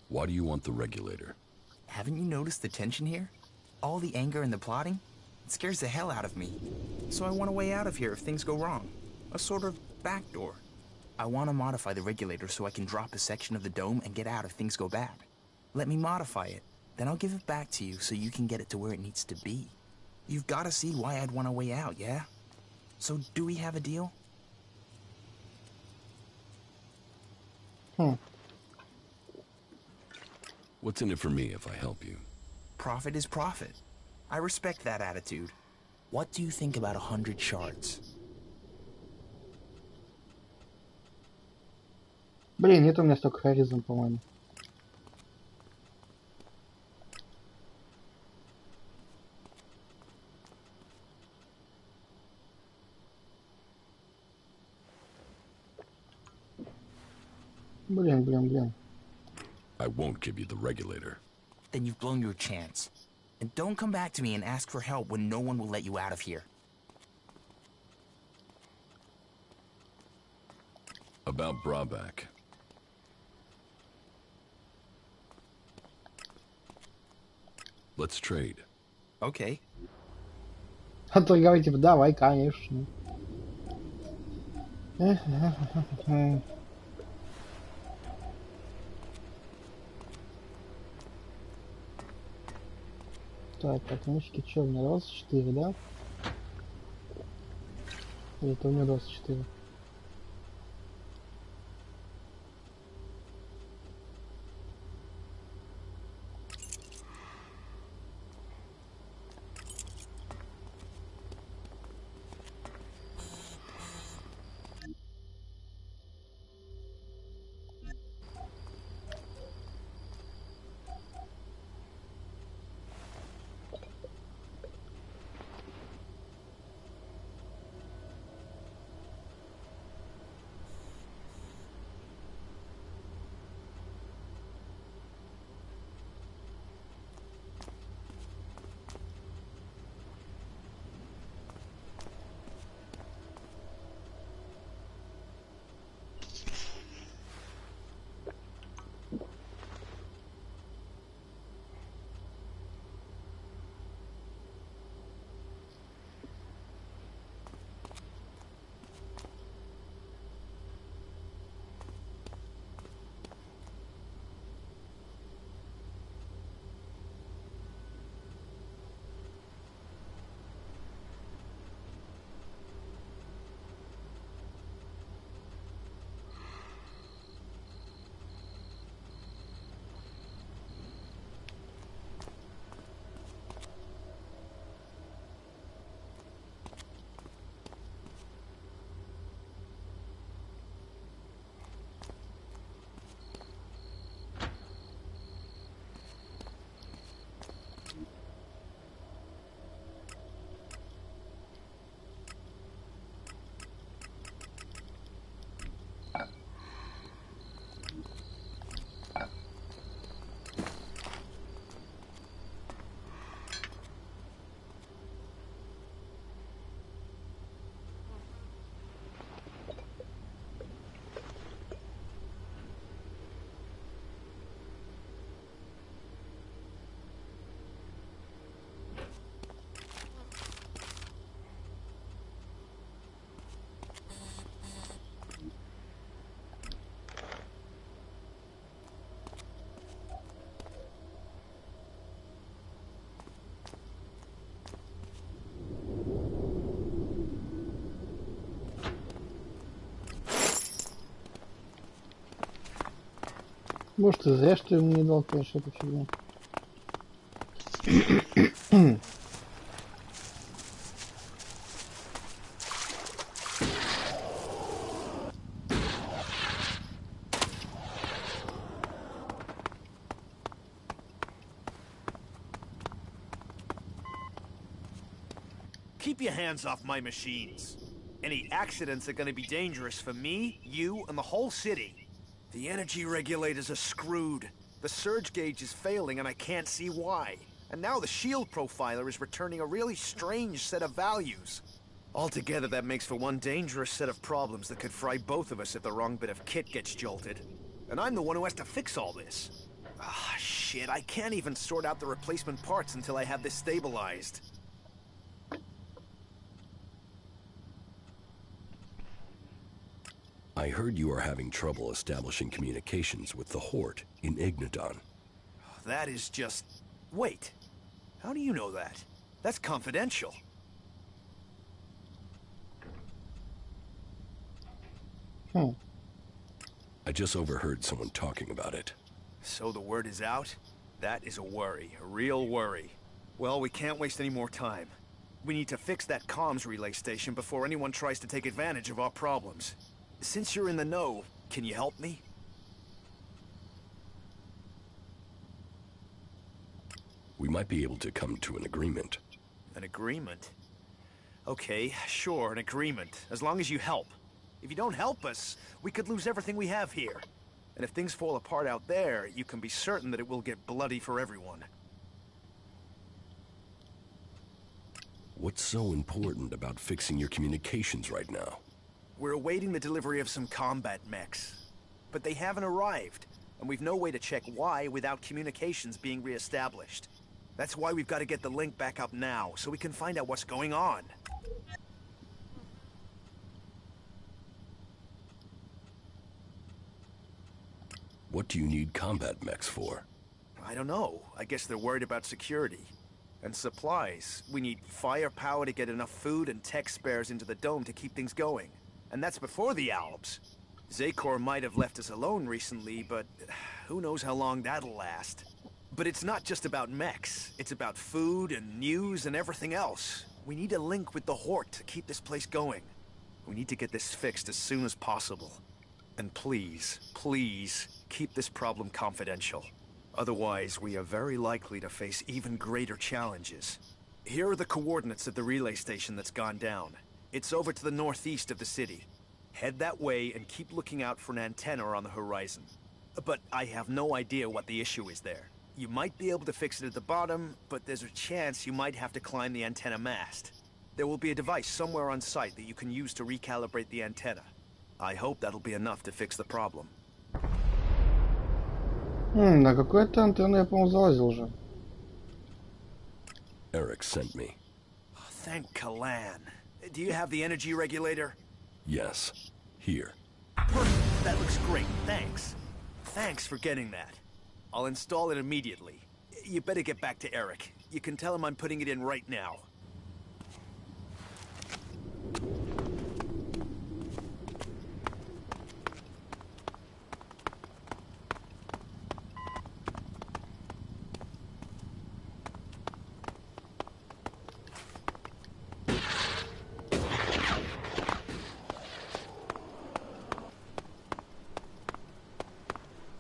Why do you want the regulator? Haven't you noticed the tension here? All the anger and the plotting? It scares the hell out of me. So I want a way out of here if things go wrong. A sort of backdoor. I want to modify the regulator so I can drop a section of the dome and get out if things go bad. Let me modify it. Then I'll give it back to you so you can get it to where it needs to be. You've got to see why I'd want a way out, yeah? So do we have a deal? What's in it for me if I help you? Profit is profit. I respect that attitude. What do you think about 100 shards? Блин, нет у меня столько харизм, по-моему. Блин. I won't give you the regulator. Then you've blown your chance. And don't come back to me and ask for help when no one will let you out of here. About Brabak. Let's trade. Okay. А то говорите, давай, конечно. Так, отмычки что, у меня 24, да? Или это у меня 24? Может, и зря, что ему не дал, конечно, эту фигню. Keep your hands off my machines. Any accidents are gonna be dangerous for me, you, and the whole city. The energy regulators are screwed. The surge gauge is failing and I can't see why. And now the shield profiler is returning a really strange set of values. Altogether, that makes for one dangerous set of problems that could fry both of us if the wrong bit of kit gets jolted. And I'm the one who has to fix all this. Ah, shit, I can't even sort out the replacement parts until I have this stabilized. I heard you are having trouble establishing communications with the Horde in Ignadon. That is just... Wait. How do you know that? That's confidential. I just overheard someone talking about it. So the word is out? That is a worry, a real worry. Well, we can't waste any more time. We need to fix that comms relay station before anyone tries to take advantage of our problems. Since you're in the know, can you help me? We might be able to come to an agreement. An agreement? Okay, sure, an agreement. As long as you help. If you don't help us, we could lose everything we have here. And if things fall apart out there, you can be certain that it will get bloody for everyone. What's so important about fixing your communications right now? We're awaiting the delivery of some combat mechs. But they haven't arrived, and we've no way to check why without communications being re-established. That's why we've got to get the link back up now, so we can find out what's going on. What do you need combat mechs for? I don't know. I guess they're worried about security. And supplies. We need firepower to get enough food and tech spares into the dome to keep things going. And that's before the Alps. Zakor might have left us alone recently, but who knows how long that'll last. But it's not just about mechs. It's about food and news and everything else. We need a link with the Horde to keep this place going. We need to get this fixed as soon as possible. And please, please, keep this problem confidential. Otherwise, we are very likely to face even greater challenges. Here are the coordinates of the relay station that's gone down. It's over to the northeast of the city. Head that way and keep looking out for an antenna on the horizon. But I have no idea what the issue is there. You might be able to fix it at the bottom, but there's a chance you might have to climb the antenna mast. There will be a device somewhere on site that you can use to recalibrate the antenna. I hope that'll be enough to fix the problem. На какой-то антенну я, по-моему, залазил уже. Eric sent me. Thank Kalan. Do you have the energy regulator? Yes. Here. Perfect. That looks great. Thanks. Thanks for getting that. I'll install it immediately. You better get back to Eric. You can tell him I'm putting it in right now.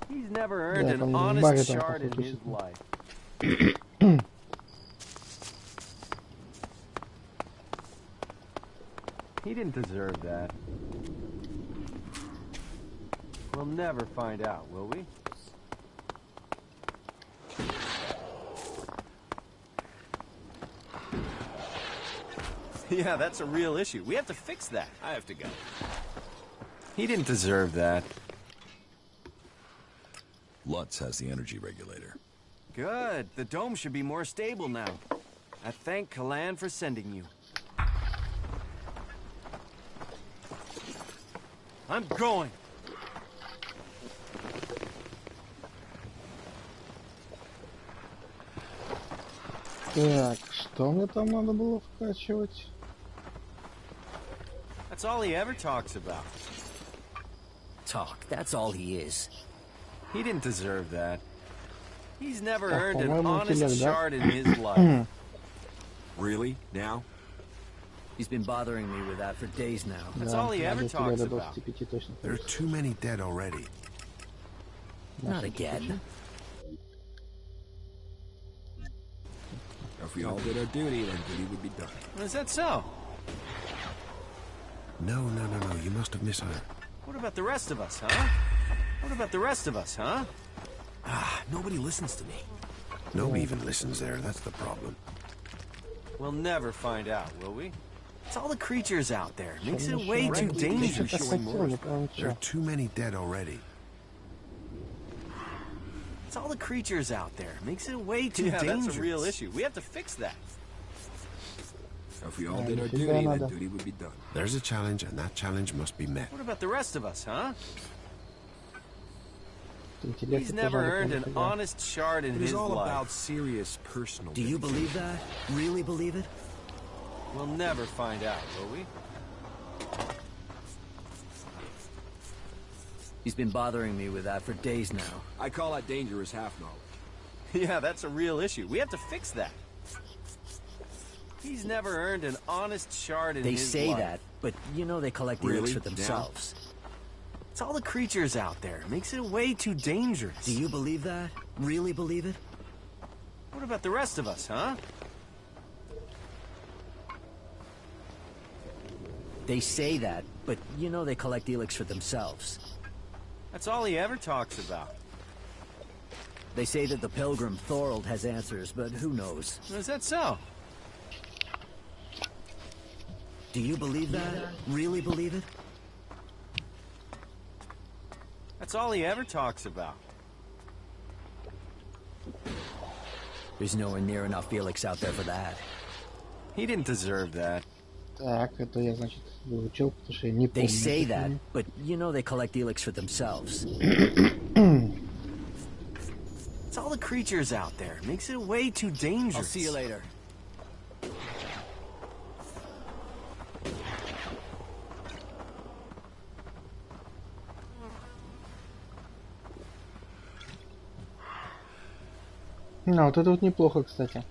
He's never earned an honest shard in his life. He didn't deserve that. We'll never find out, will we? Yeah, that's a real issue. We have to fix that. I have to go. He didn't deserve that. Lutz has the energy regulator. Good. The dome should be more stable now. I thank Kalan for sending you. I'm going. Так, что мне там надо было вкачивать? That's all he ever talks about. Talk, that's all he is. He didn't deserve that. He's never Так, earned an по-моему, honest интеллект, да? shard in his life. Really? Now? He's been bothering me with that for days now. That's Да, all he ever надо talks интеллект до about. 25 точно. There are too many dead already. Not again. If we all did our duty, then duty would be done. Is that so? No. You must have misheard. What about the rest of us, huh? What about the rest of us, huh? Nobody listens to me. Nobody even listens there. That's the problem. We'll never find out, will we? It's all the creatures out there. Makes it way too dangerous. There are too many dead already. It's all the creatures out there. Makes it way too dangerous. That's a real issue. We have to fix that. If we all did our duty, then duty would be done. There's a challenge, and that challenge must be met. What about the rest of us, huh? Интеллект He's never earned an honest shard in It his is all life. about serious personal. Do you believe that? Really believe it? We'll never find out, will we? He's been bothering me with that for days now. I call that dangerous half knowledge. Yeah, that's a real issue. We have to fix that. He's never earned an honest shard in They his say life. that, but you know they collect the Really? for themselves. It's all the creatures out there. Makes it way too dangerous. Do you believe that? Really believe it? What about the rest of us, huh? They say that, but you know they collect elex for themselves. That's all he ever talks about. They say that the pilgrim Thorold has answers, but who knows? Is that so? Do you believe that? Really believe it? That's all he ever talks about. There's nowhere near enough Felix out there for that. He didn't deserve that. Так, это я, значит, выучил, потому что я не помню. They say that, but you know they collect elex for themselves. It's all the creatures out there. Makes it way too dangerous. I'll see you later. Ну, вот это вот неплохо, кстати.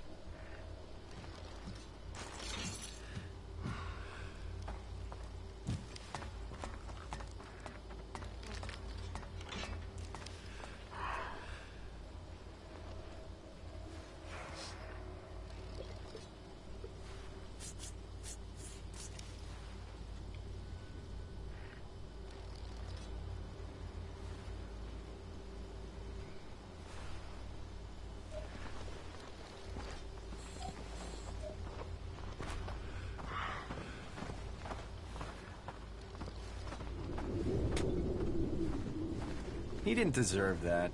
He didn't deserve that.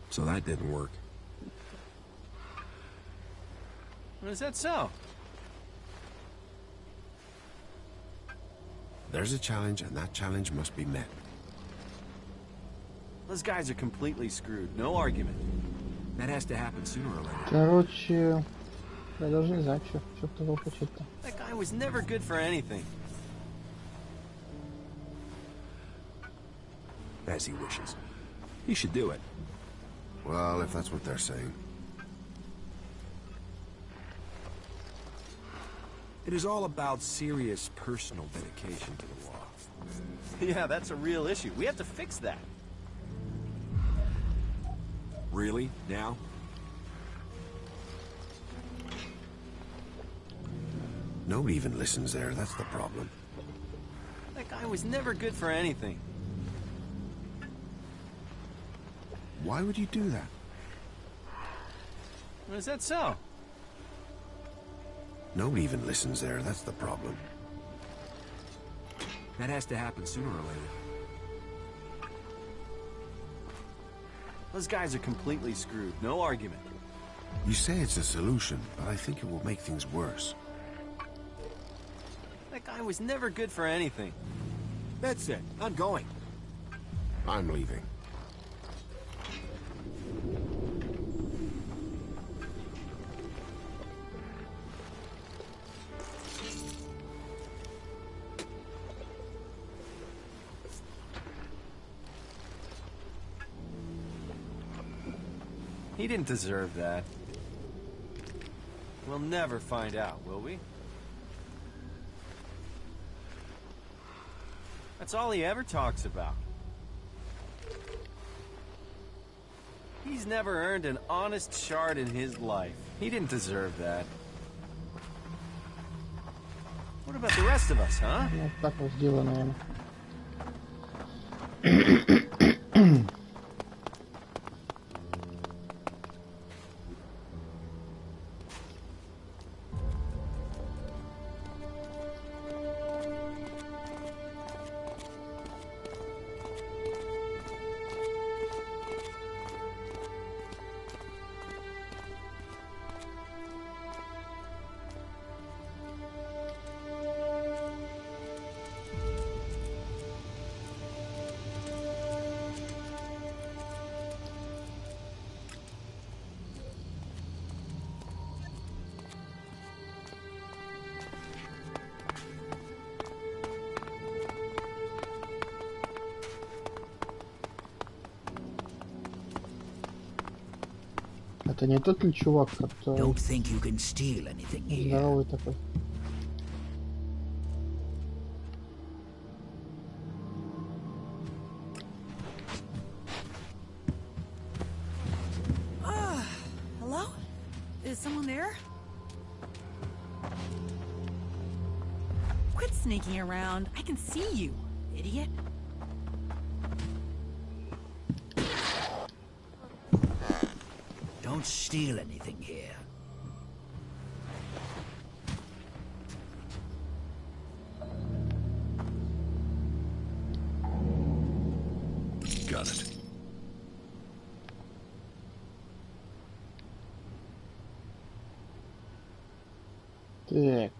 So that didn't work. Is that so? There's a challenge, and that challenge must be met. Those guys are completely screwed. No argument. That has to happen sooner or later. Короче, я даже не знаю, что того почему-то. That guy was never good for anything. As he wishes. He should do it. Well, if that's what they're saying. It is all about serious personal dedication to the law. Yeah, that's a real issue. We have to fix that. Really? Now? Nobody even listens there. That's the problem. That guy was never good for anything. Why would you do that? Is that so? Nobody even listens there. That's the problem. That has to happen sooner or later. Those guys are completely screwed. No argument. You say it's a solution, but I think it will make things worse. That guy was never good for anything. That's it. I'm going. I'm leaving. He didn't deserve that. We'll never find out, will we? That's all he ever talks about. He's never earned an honest shard in his life. He didn't deserve that. What about the rest of us, huh? Вот так вот сделаю, наверное. Это не тот ли чувак, который здоровый такой? Hello? Is someone there? Quit sneaking around. I can see you, idiot. Don't steal anything here. Got it. Так.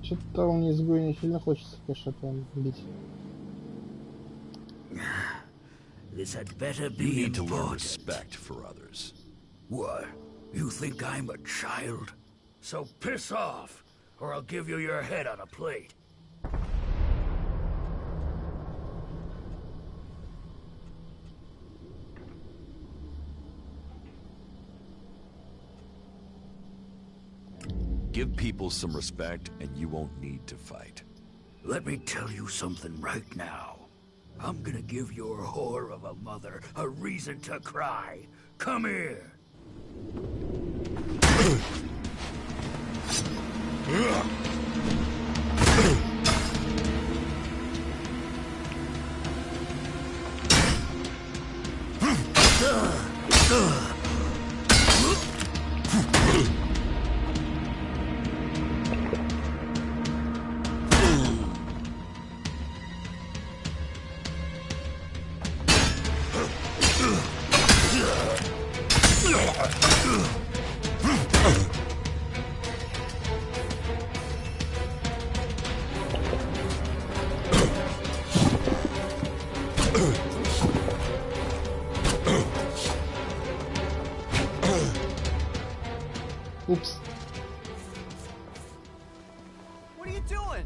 Что-то мне изгоя не сильно хочется, конечно, там бить. This had better be You need to important. learn respect for others. What? You think I'm a child? So piss off, or I'll give you your head on a plate. Give people some respect, and you won't need to fight. Let me tell you something right now. I'm gonna give your whore of a mother a reason to cry. Come here. Упс. What are you doing?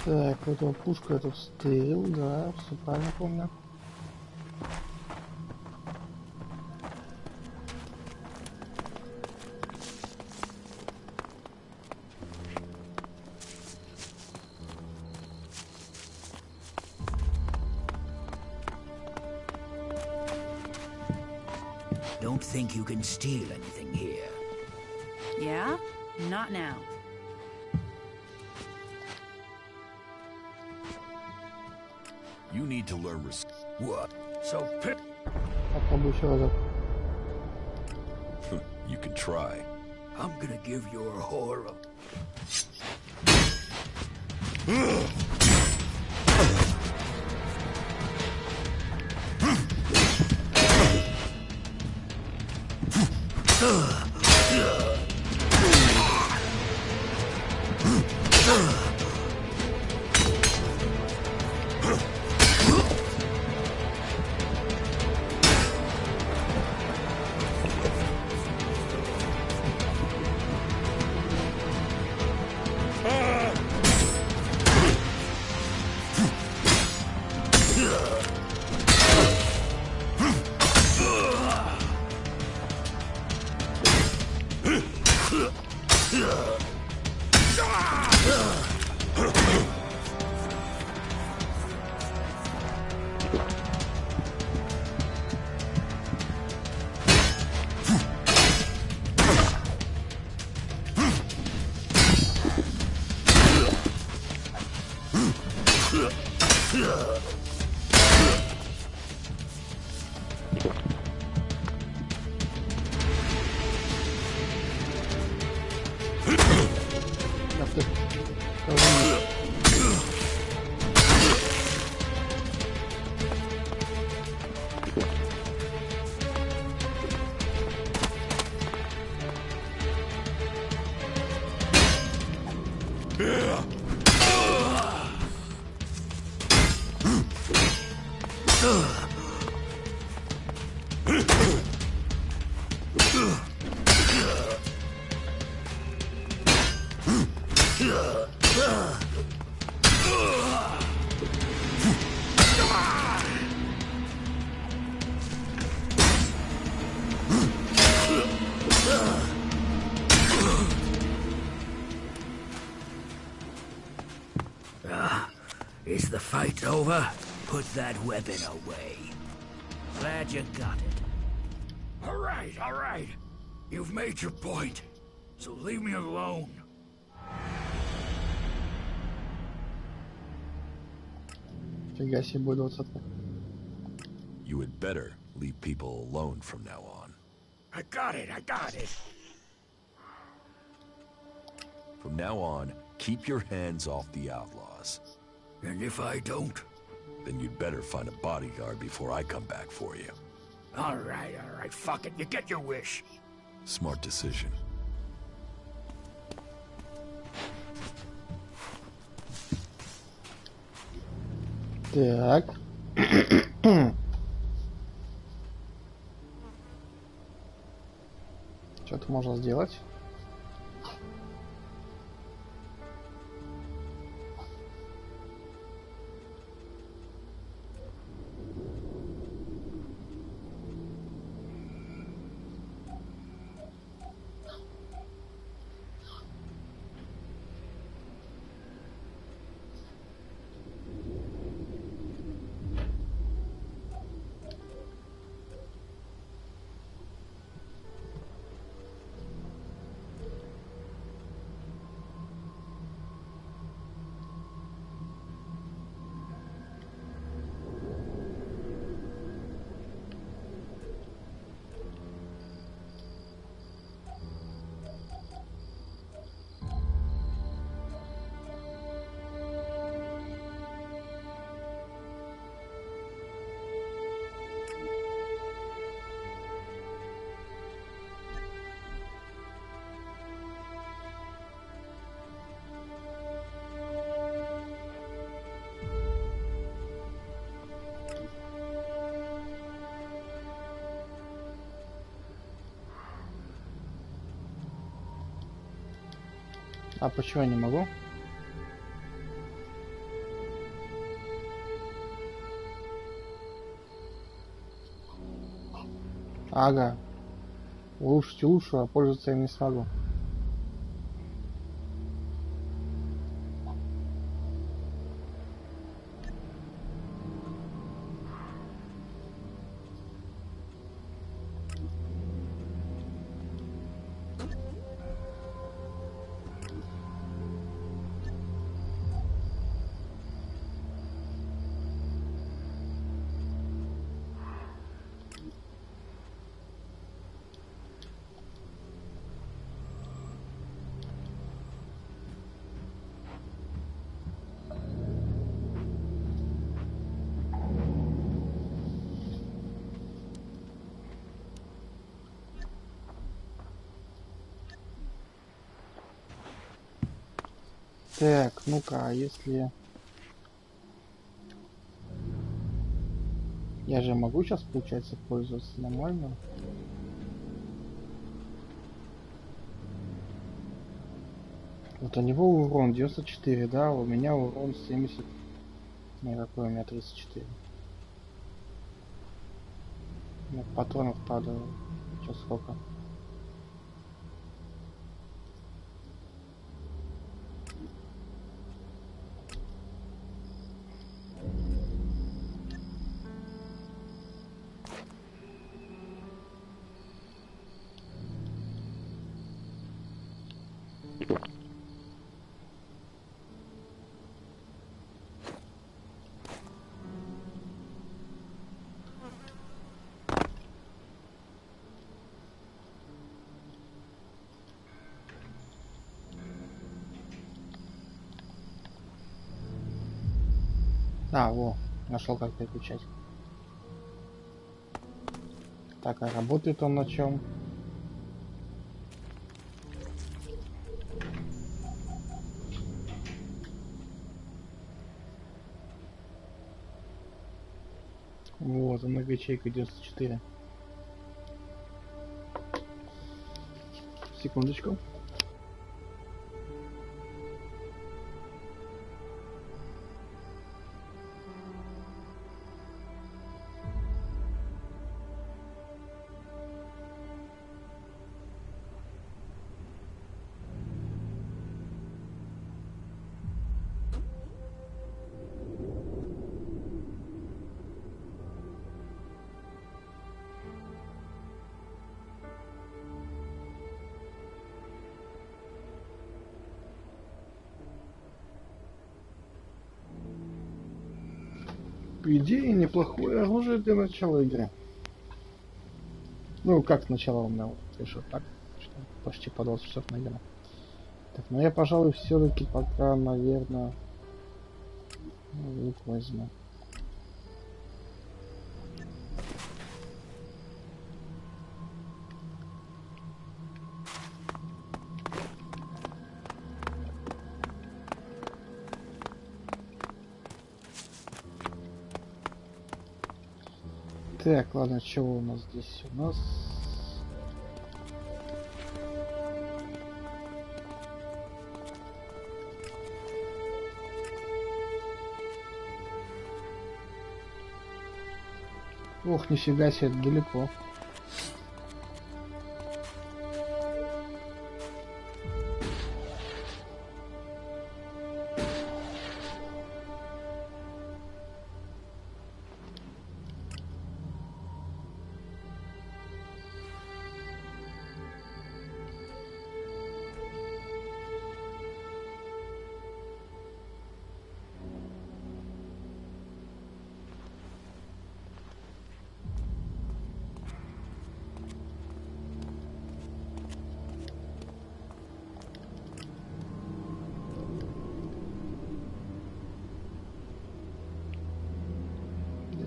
Так, вот его пушка, это стрел, да, все правильно помню. Don't think you can steal anything here. Yeah? Not now. You need to learn respect. What? So pit. Попробую еще разок. You can try. I'm gonna give your whore a... Is the fight over? Put that weapon away. Glad you got it. All right. You've made your point, so leave me alone. Фига себе, будет 20. You had better leave people alone from now on. I got it. From now on, keep your hands off the outlaws. And if I don't? Then you'd better find a bodyguard before I come back for you. All right. Fuck it. You get your wish. Smart decision. Так. Что-то можно сделать. А почему я не могу? Ага. Улучшить, а пользоваться я не смогу. Так, ну-ка, а если... Я же могу сейчас, получается, пользоваться нормально? Вот у него урон 94, да, у меня урон 70. Не, какой у меня 34. У меня патронов, правда, сейчас сколько? А, во, нашел как переключать. Так, а работает он на чем? Вот, он ячейка 94. Секундочку. По идее, неплохое оружие для начала игры. Ну, как начало у меня, вот, решил так, что почти по 20 часов наверное. Так, ну я, пожалуй, все-таки пока, наверное, лук возьму. Так, ладно, чего у нас здесь? У нас... Ох, нифига себе, это далеко.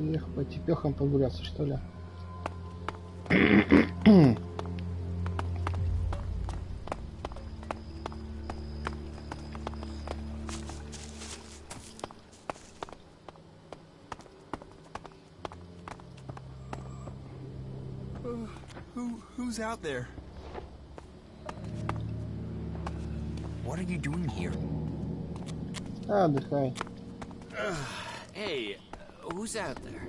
Эх, по типехам прогуляться, что ли? Who's out there? What are you doing here? Отдыхай. Hey, who's out there?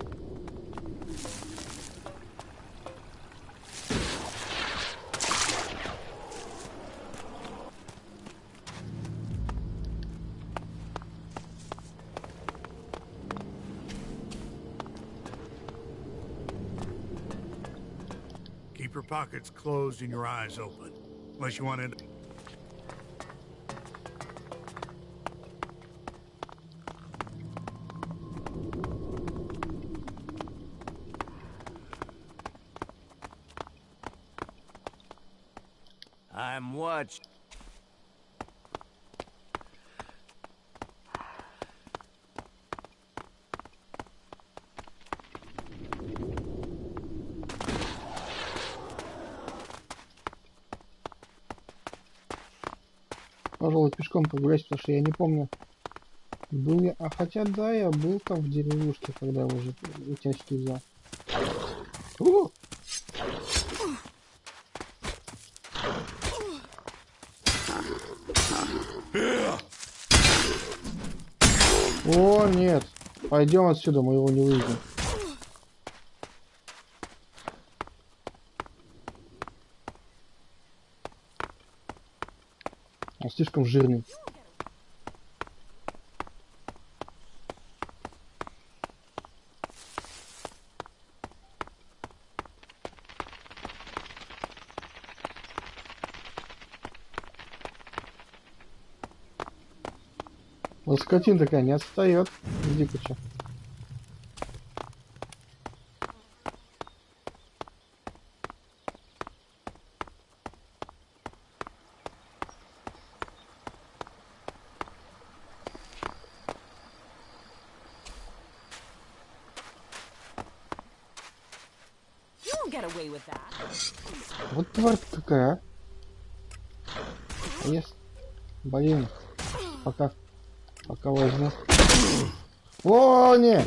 Keep your pockets closed and your eyes open. Unless you want to... I'm watching. Пожалуй, пешком прогуляюсь, потому что я не помню. Был я... А хотя да, я был там в деревушке, когда уже утячки взял. О! О, нет. Пойдем отсюда, мы его не выйдем. Он слишком жирный. Вот скотина такая не отстает. Иди-ка что. Вот тварь какая, а? Есть. Блин. Пока возьму. О, не!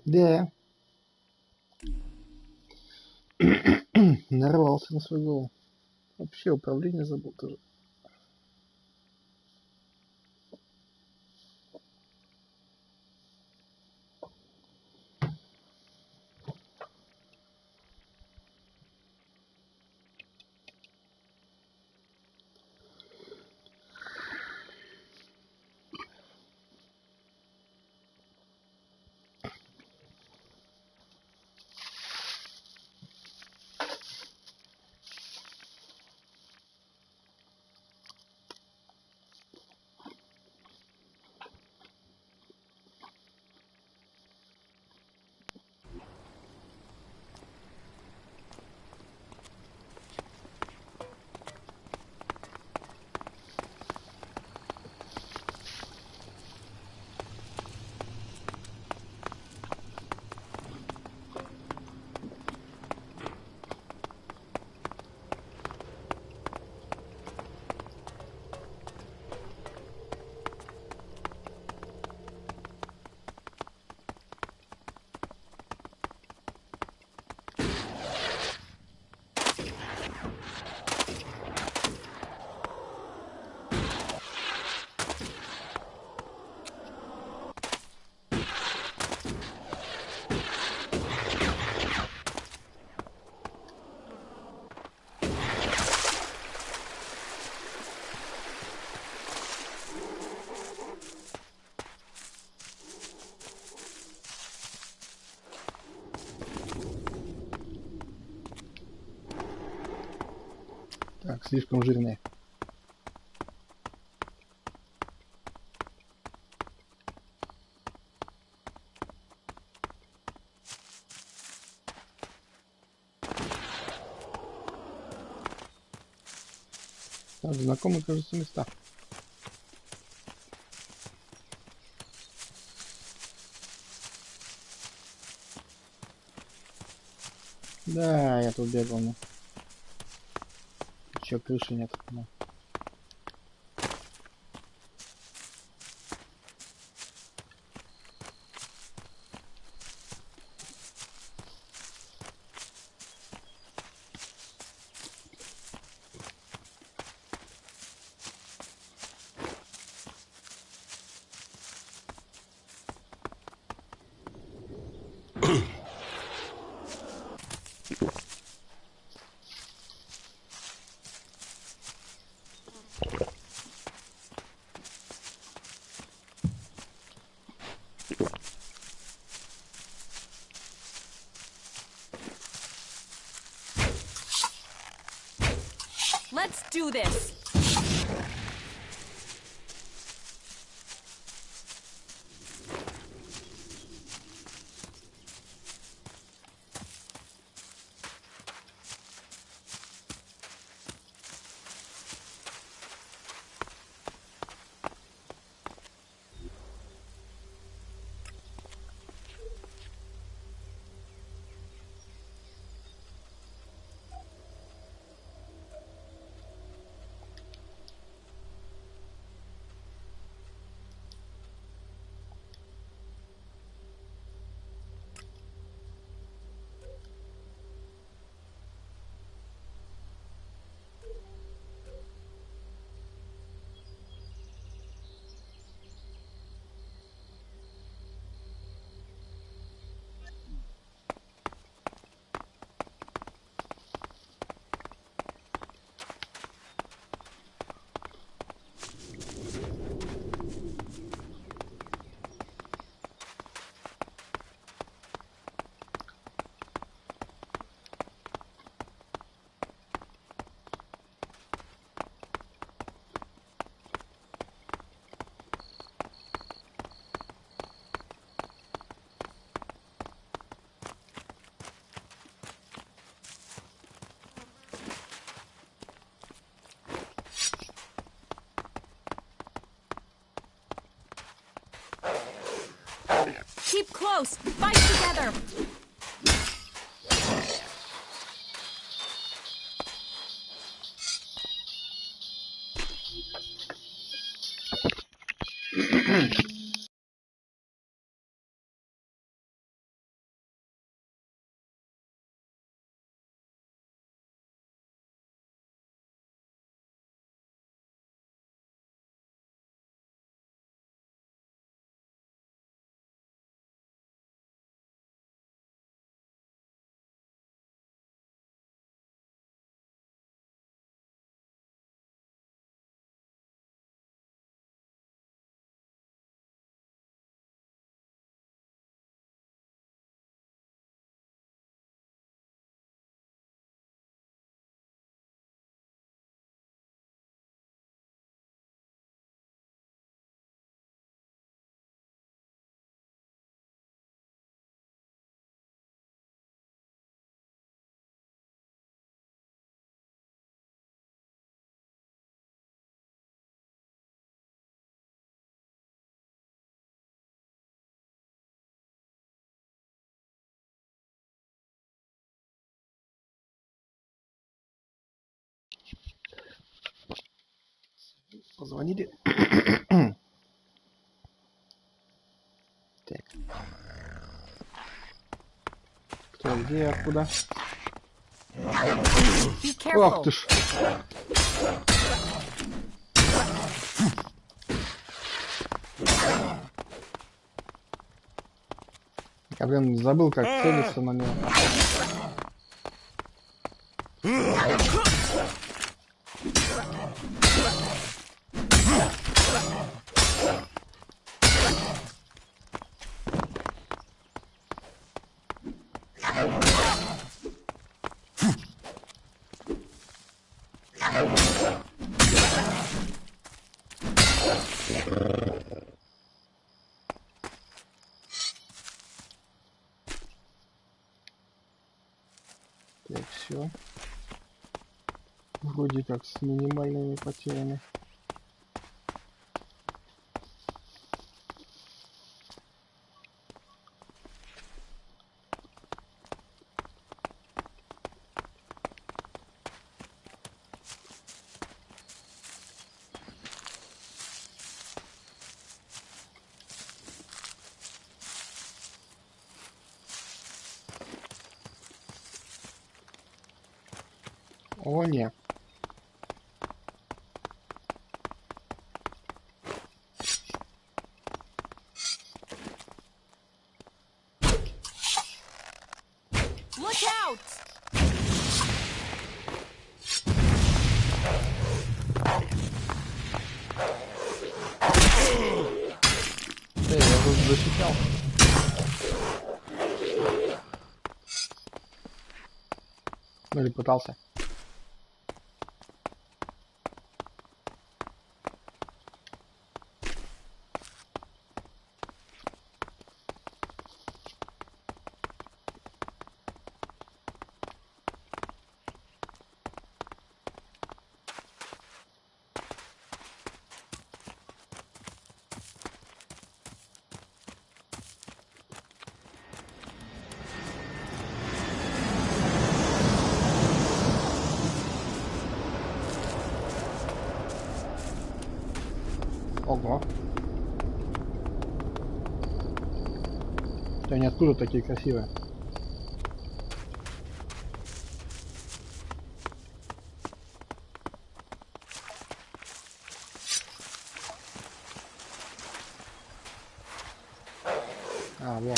Да. Нарвался на свой голову. Вообще управление забыл тоже. Так, слишком жирные. Так, знакомые, кажется, места. Да, я тут бегал, но... Чё, крыши нет. Но... Let's do this. close. Fight together. Позвонили. Так. Кто, где, откуда? Ох ты ж. Я, блин, забыл, как целиться на него. Так, все. Вроде как с минимальными потерями. О, нет. Look out! Эй, я тут защищал. Ну или пытался. Ого. Они откуда такие красивые? А, вот.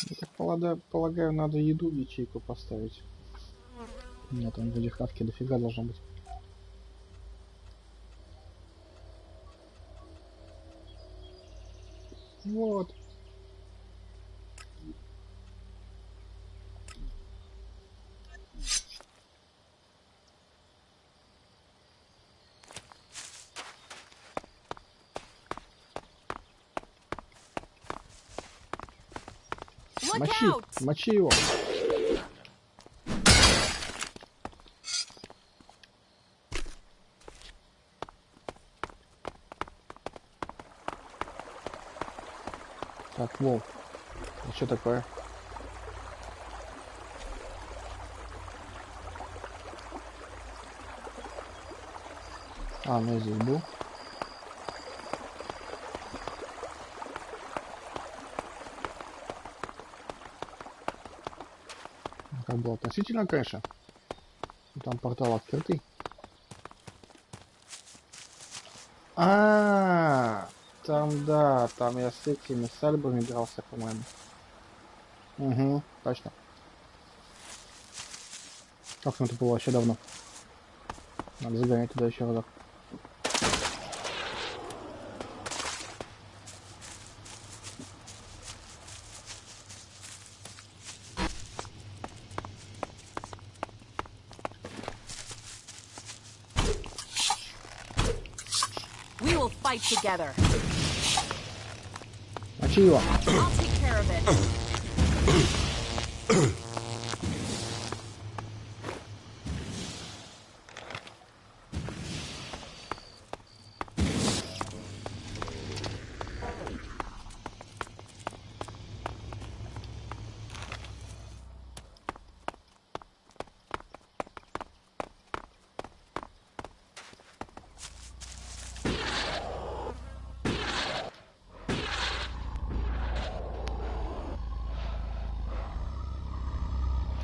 Я так полагаю, надо еду в ячейку поставить. У меня там вроде хавки дофига должно быть. Вот. Мочи, мочи его. Так, Вов. А что такое? А, ну я здесь был. Как было относительно, конечно. Там портал открытый. Там, да, там я с этими сальбами дрался, по-моему. Угу, точно. Как это было вообще давно. Надо загонять туда еще разок. We will fight together. Мочи его. I'll take care of it.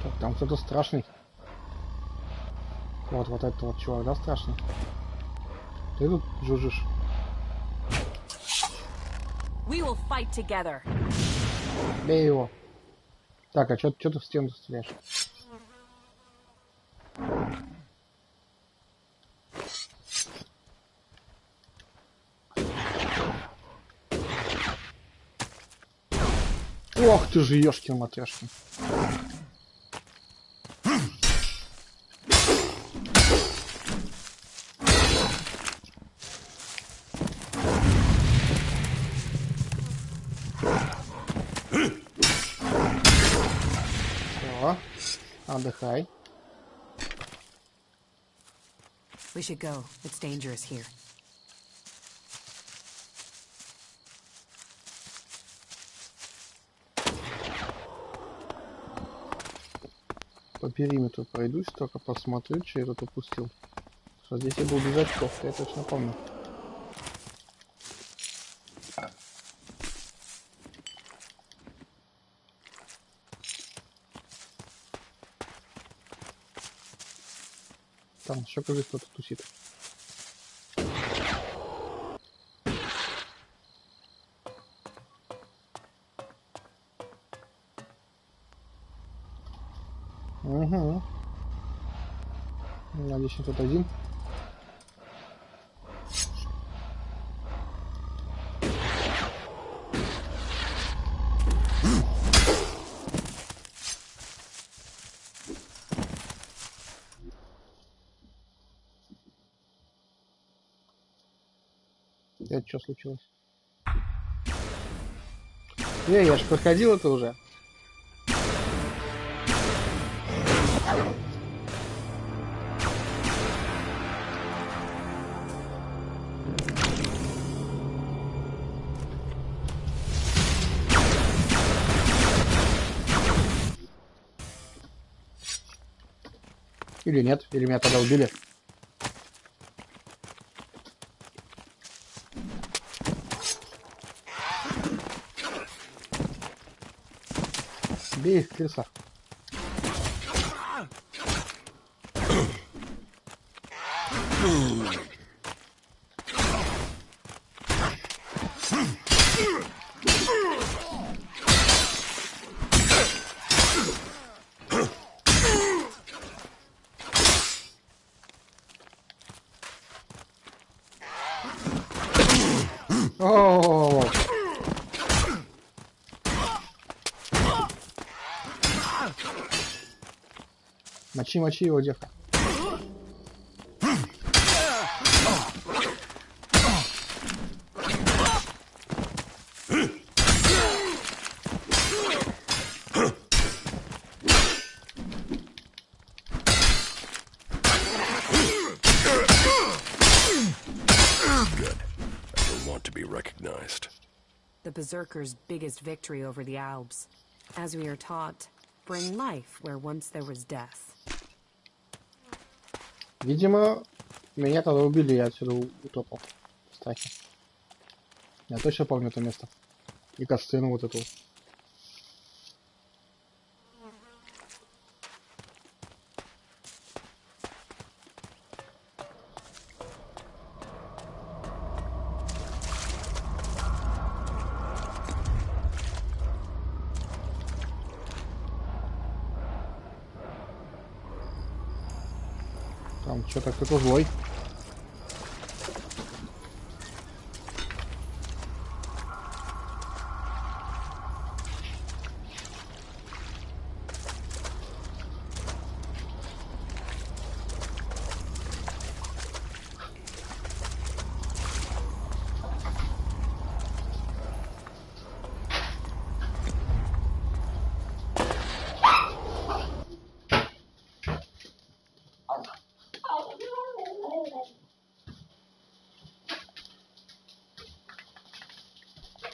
Так, там кто-то страшный. Вот этот вот чувак, да, страшный? Ты тут жужжишь. We will fight together. Бей его. Так, а что ты в стену стреляешь? Ох ты же, ёшкин-матрешкин. Все, отдыхай. We should go. It's dangerous here. По периметру пройдусь, только посмотрю, что я тут упустил. Что здесь я был без очков, я точно помню. Там еще, кажется, кто-то тусит. Угу. Надеюсь, тут один. Это что случилось? Я же проходил это уже. Или нет? Или меня тогда убили? Бей их, крыса. О-о-о-о. Мочи его, девка. recognized. The Berserker's biggest victory over the Alps. As we are taught, bring life where once there was death. Видимо, меня тогда убили, я отсюда утопал. Кстати. Я точно помню это место. И касцену вот эту. Там что-то кто-то злой.